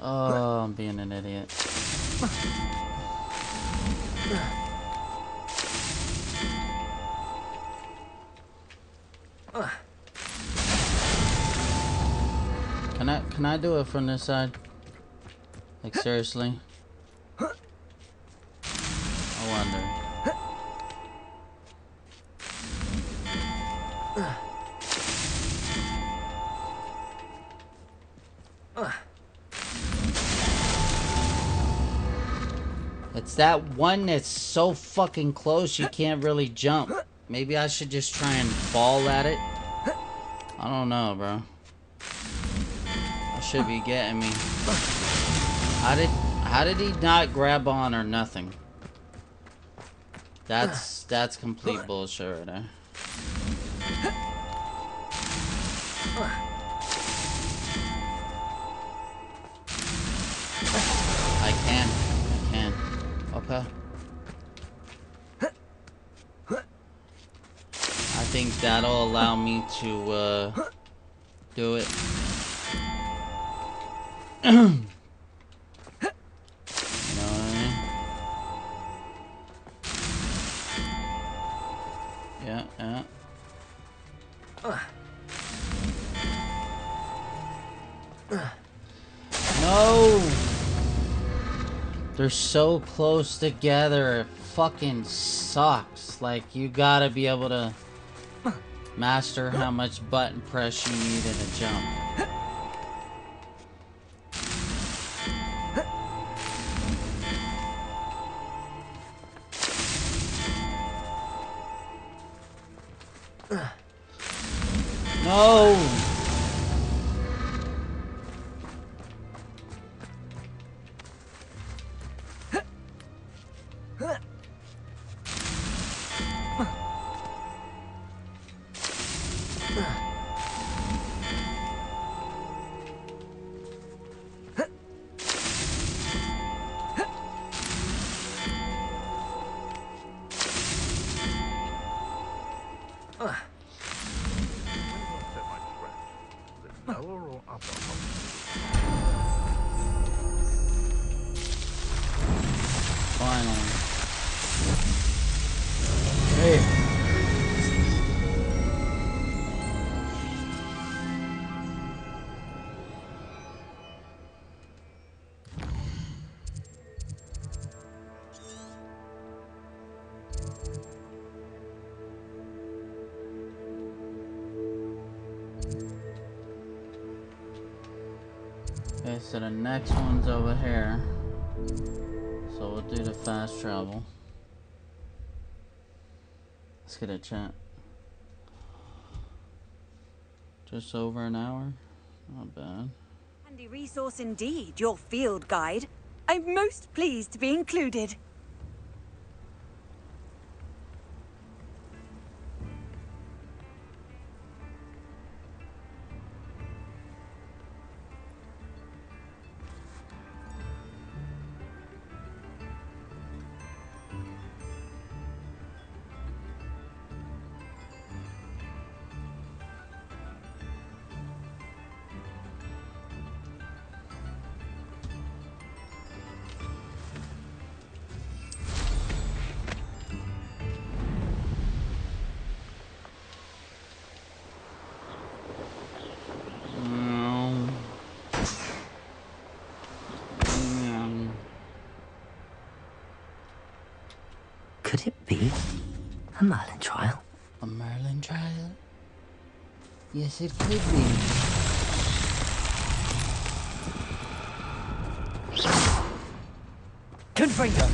Oh, I'm being an idiot. Can I do it from this side? Like seriously? I wonder. It's that one that's so fucking close you can't really jump. Maybe I should just try and fall at it. I don't know, bro. I should be getting me. How did he not grab on or nothing? That's complete bullshit right there. I can. Okay. I think that'll allow me to do it. You know what I mean? Yeah. No! They're so close together, it fucking sucks. Like, you gotta be able to master how much button press you need in a jump. No! Lower or upper? Finally. Hey. Okay, so the next one's over here. So we'll do the fast travel. Let's get a chat. Just over an hour? Not bad. Handy resource indeed, your field guide. I'm most pleased to be included. Could it be a Merlin trial? A Merlin trial? Yes, it could be. Confringo!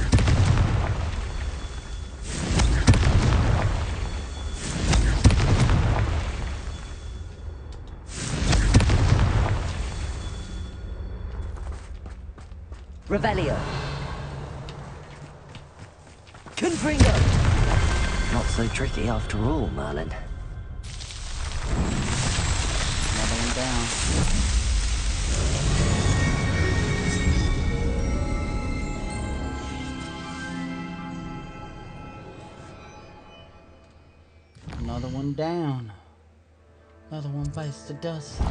Revelio. Confringo! Not so tricky after all, Merlin. Another one down. Another one down. Another one bites the dust.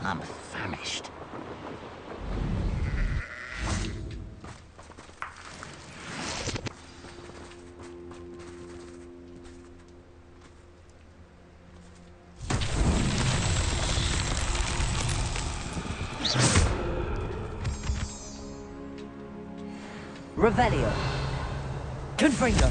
I'm famished. Revelio. Confringo.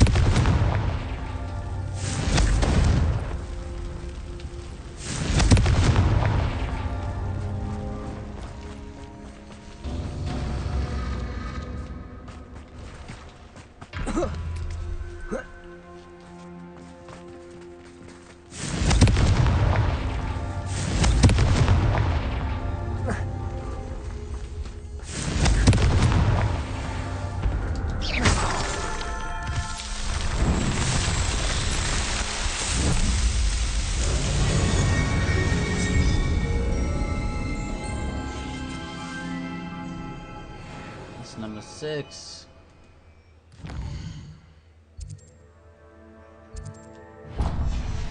That's number 6.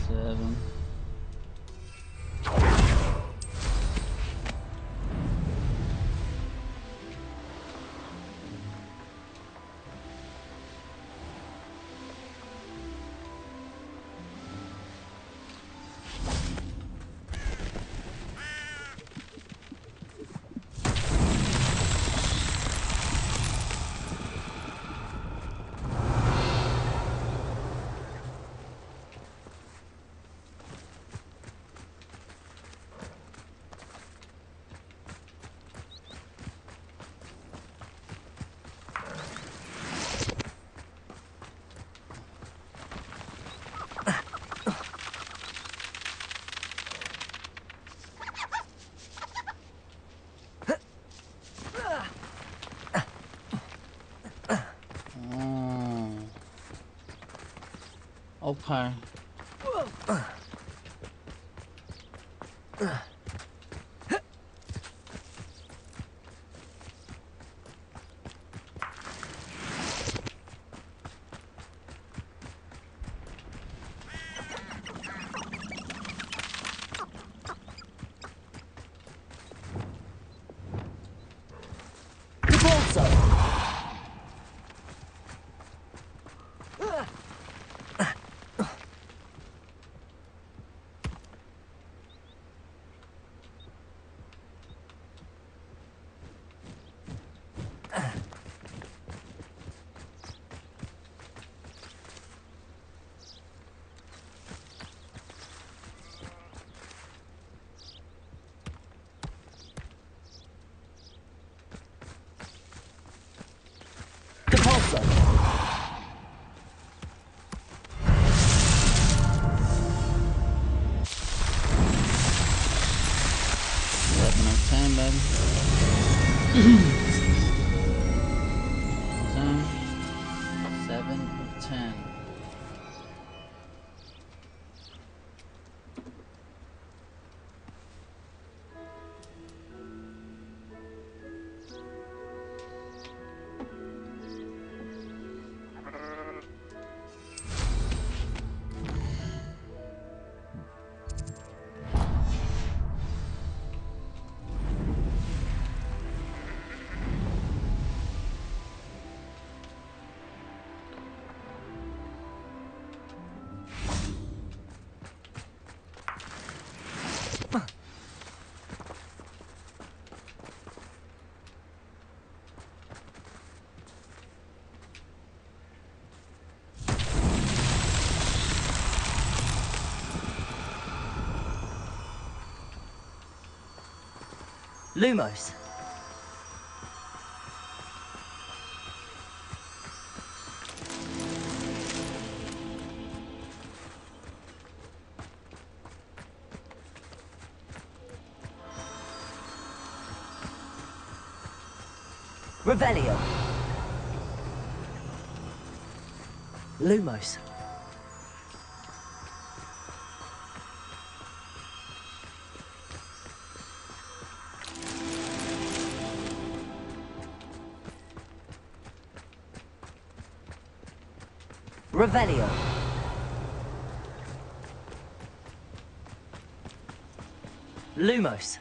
Seven. Okay. Baby. 7 of 10. Lumos. Revelio. Lumos. Revelio. Lumos.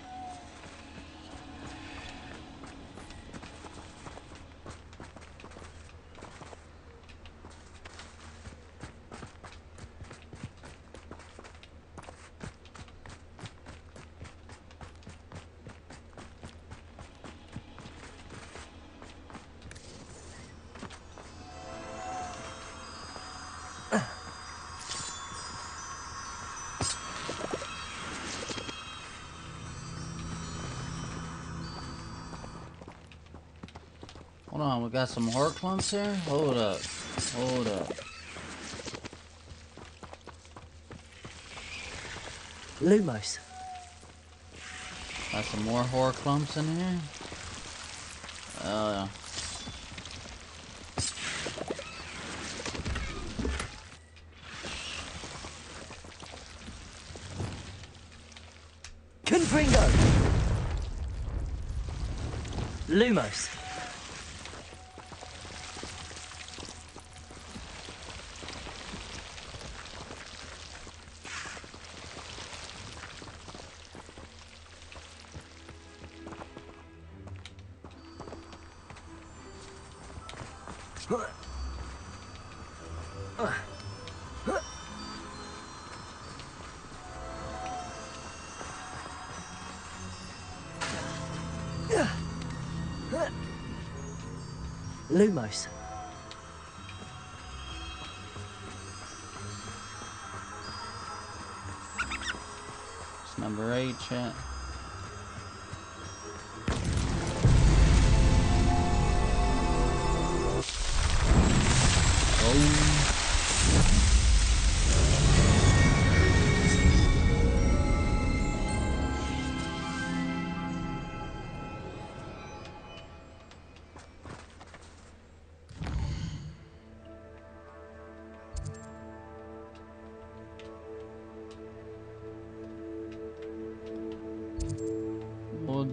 Hold on, we got some horror clumps here? Hold up. Hold up. Lumos. Got some more horror clumps in here? Oh, Confringo. Lumos. Lumos. it's number 8, chat.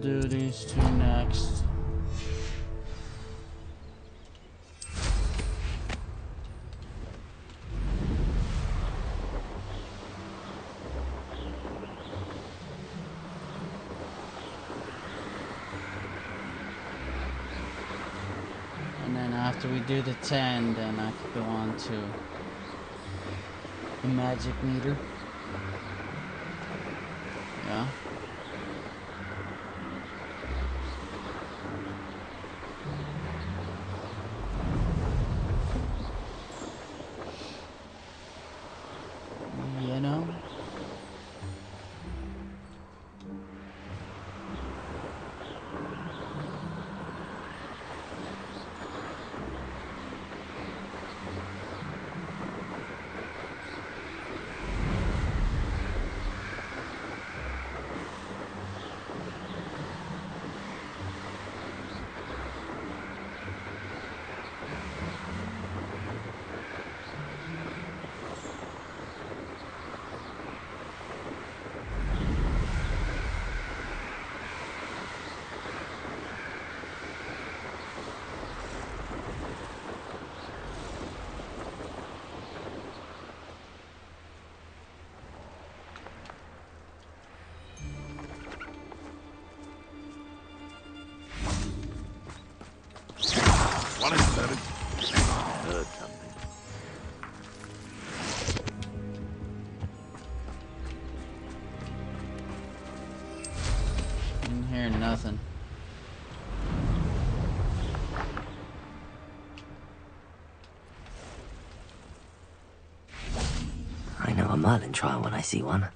do these two next. And then after we do the 10, then I could go on to the magic meter. Yeah. You know? One is better. Heard something. Didn't hear nothing. I know a Merlin trial when I see one.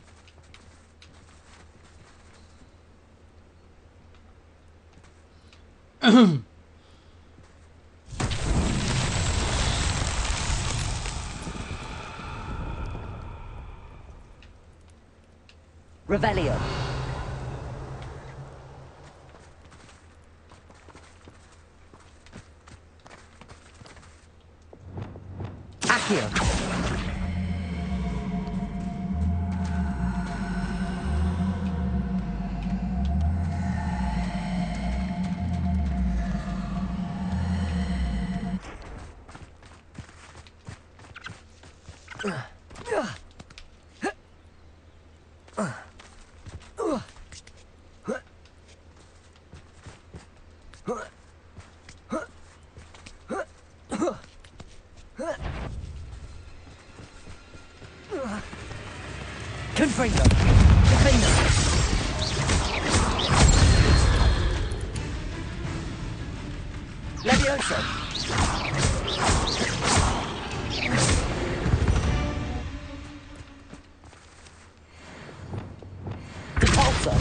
Revelio. Accio. Confringo. Defender. Levioso. Repulsor.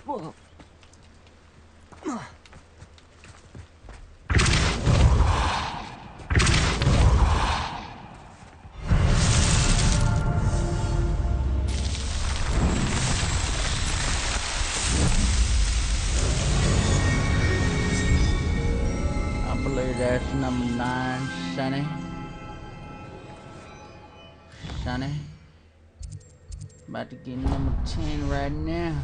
Whoa. That's number 9, Shani. Shani. About to get number 10 right now.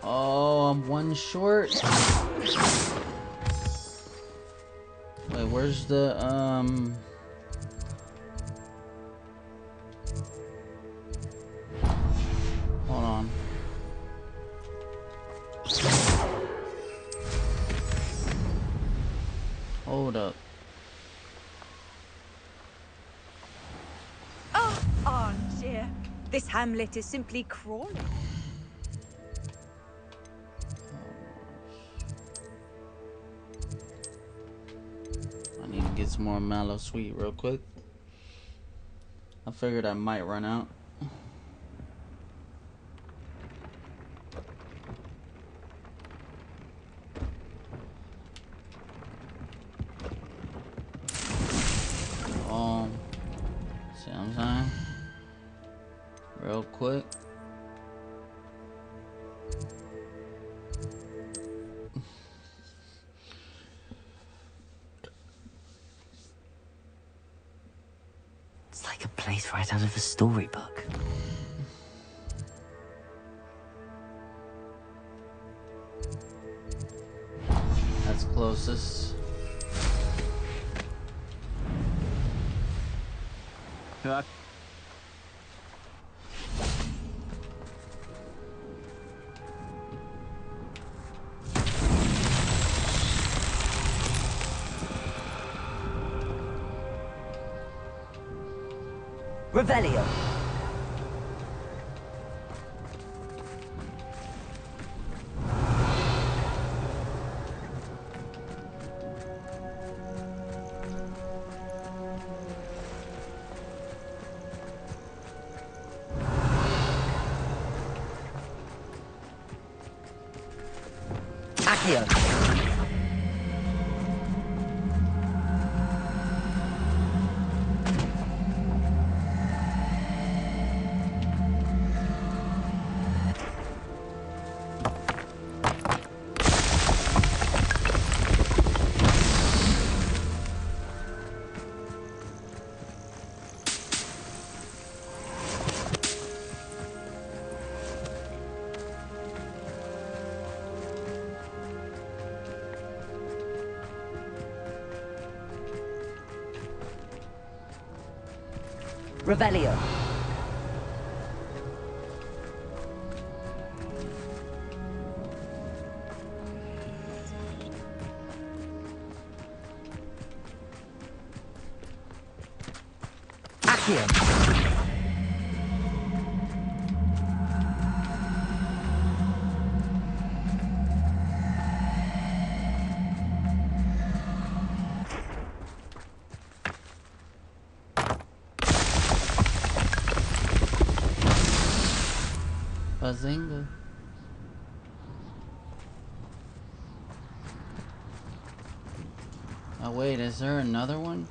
Oh, I'm one short. Wait, where's the hold on. Hold up. Oh, armchair. This hamlet is simply crawling. I need to get some more mallow sweet real quick. I figured I might run out. See what I'm saying? Real quick. It's like a place right out of a storybook. That's closest. Cut. Revelio. Accio. Revelio. Accio. Bazinga. Oh wait, is there another one?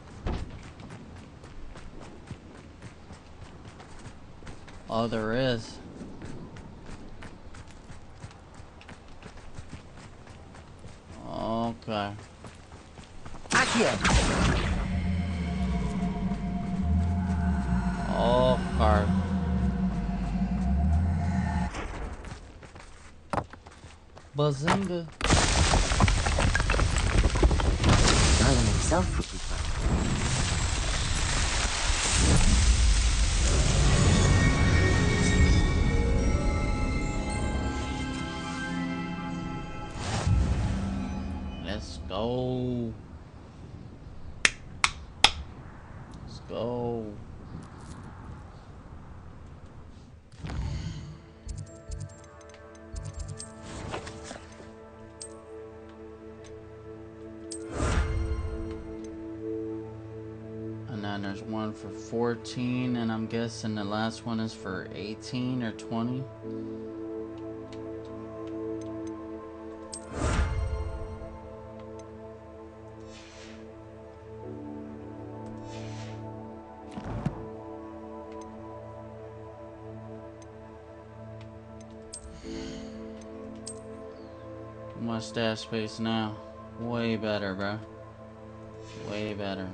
Oh, there is. Okay. Accio. Okay. Bazinga. Merlin himself would be proud. Let's go. Let's go. And then there's one for 14, and I'm guessing the last one is for 18 or 20. My stash space now. Way better, bro. Way better.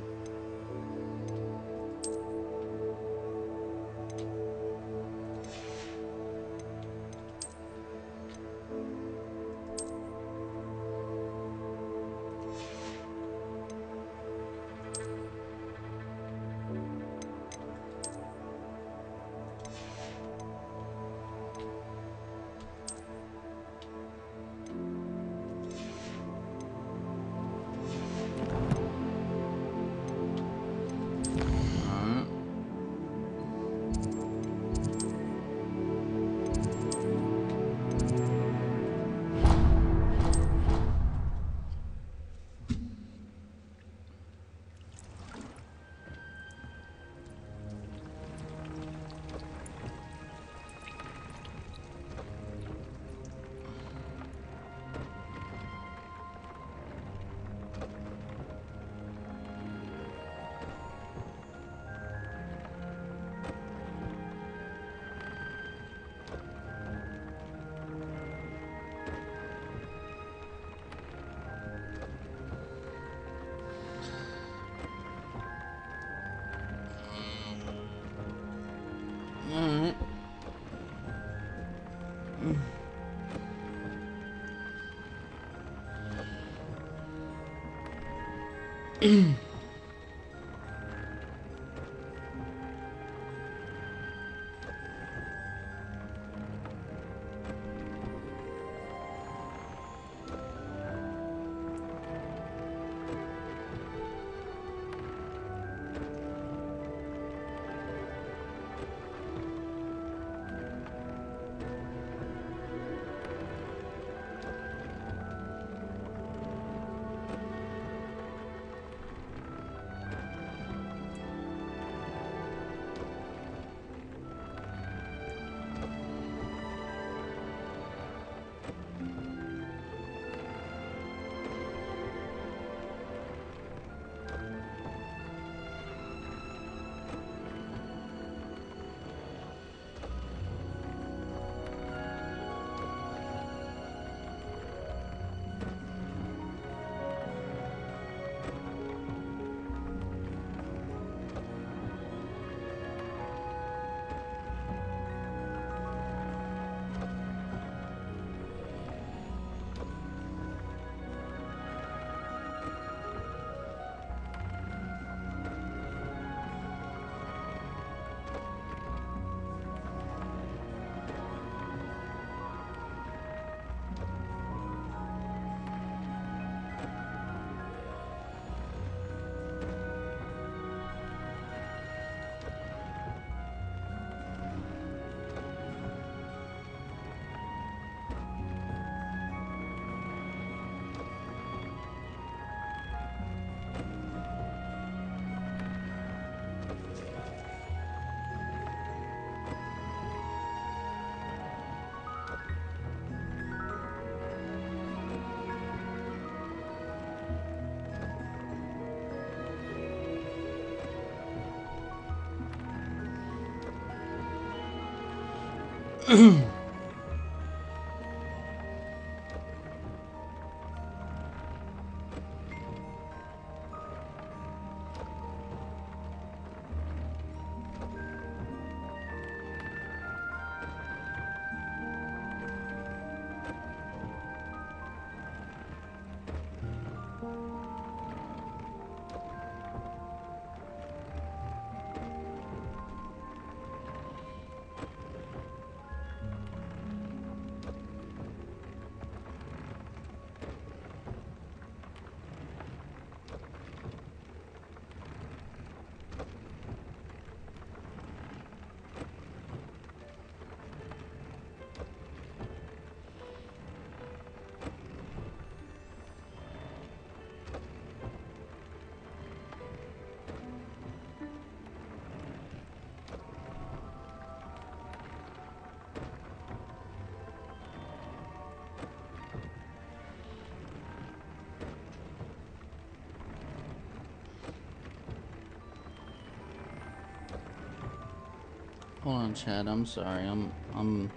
Hold on, Chad. I'm sorry. I'm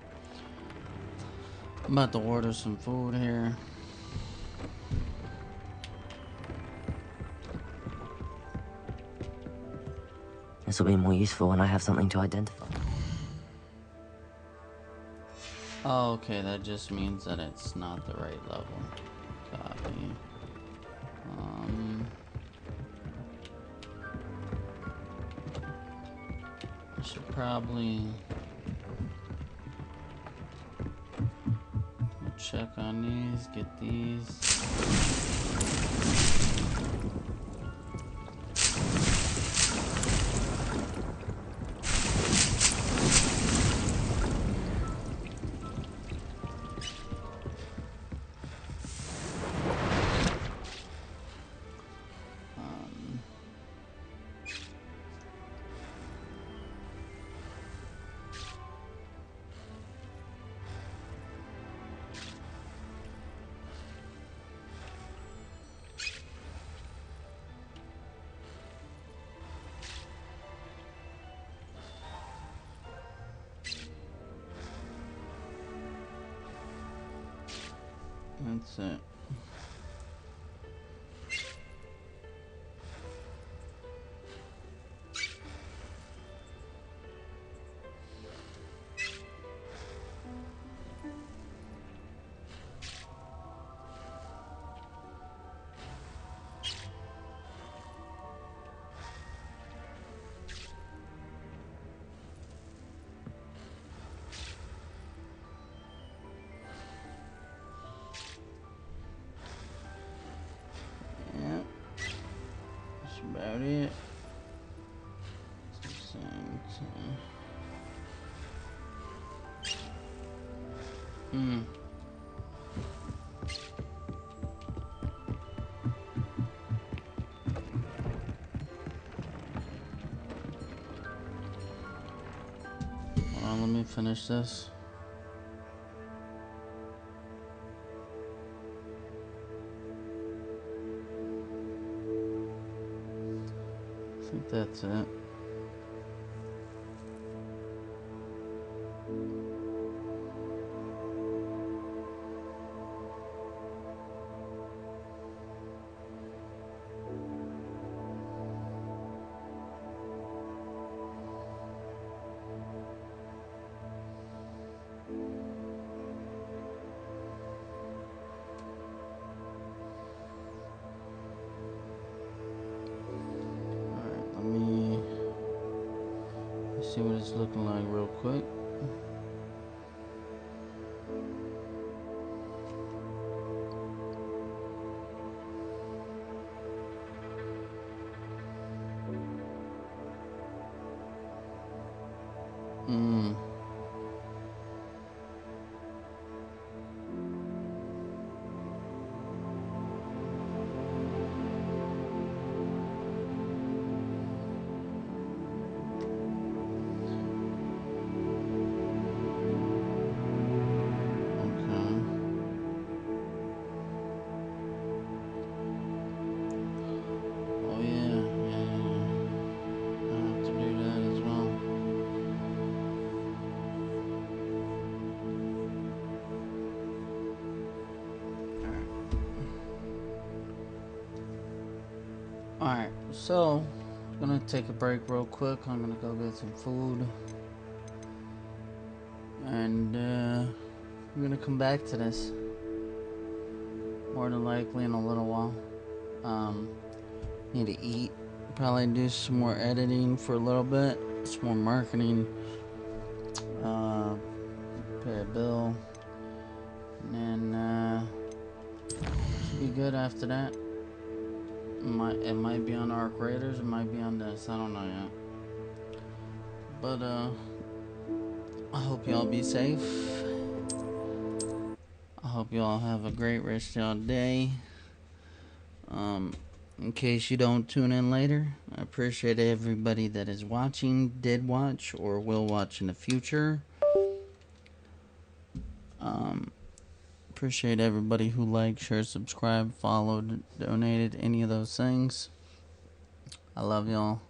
about to order some food here. This will be more useful when I have something to identify. Oh, okay. That just means that it's not the right level. Copy. I should probably check on these, get these. That's it. that it? Hmm. Hold on, let me finish this. I think that's it. Alright, let me see what it's looking like real quick. Hmm. Oh yeah, I have to do that as well. Alright, so I'm gonna take a break real quick. I'm gonna go get some food. And I'm gonna come back to this. More than likely in a little while. Need to eat. Probably do some more editing for a little bit. Some more marketing. Pay a bill. And then should be good after that. It might be on Arc Raiders, it might be on this, I don't know yet. But I hope y'all be safe. I hope y'all have a great rest of y'all day. In case you don't tune in later, I appreciate everybody that is watching, did watch, or will watch in the future. Appreciate everybody who liked, shared, subscribed, followed, donated, any of those things. I love y'all.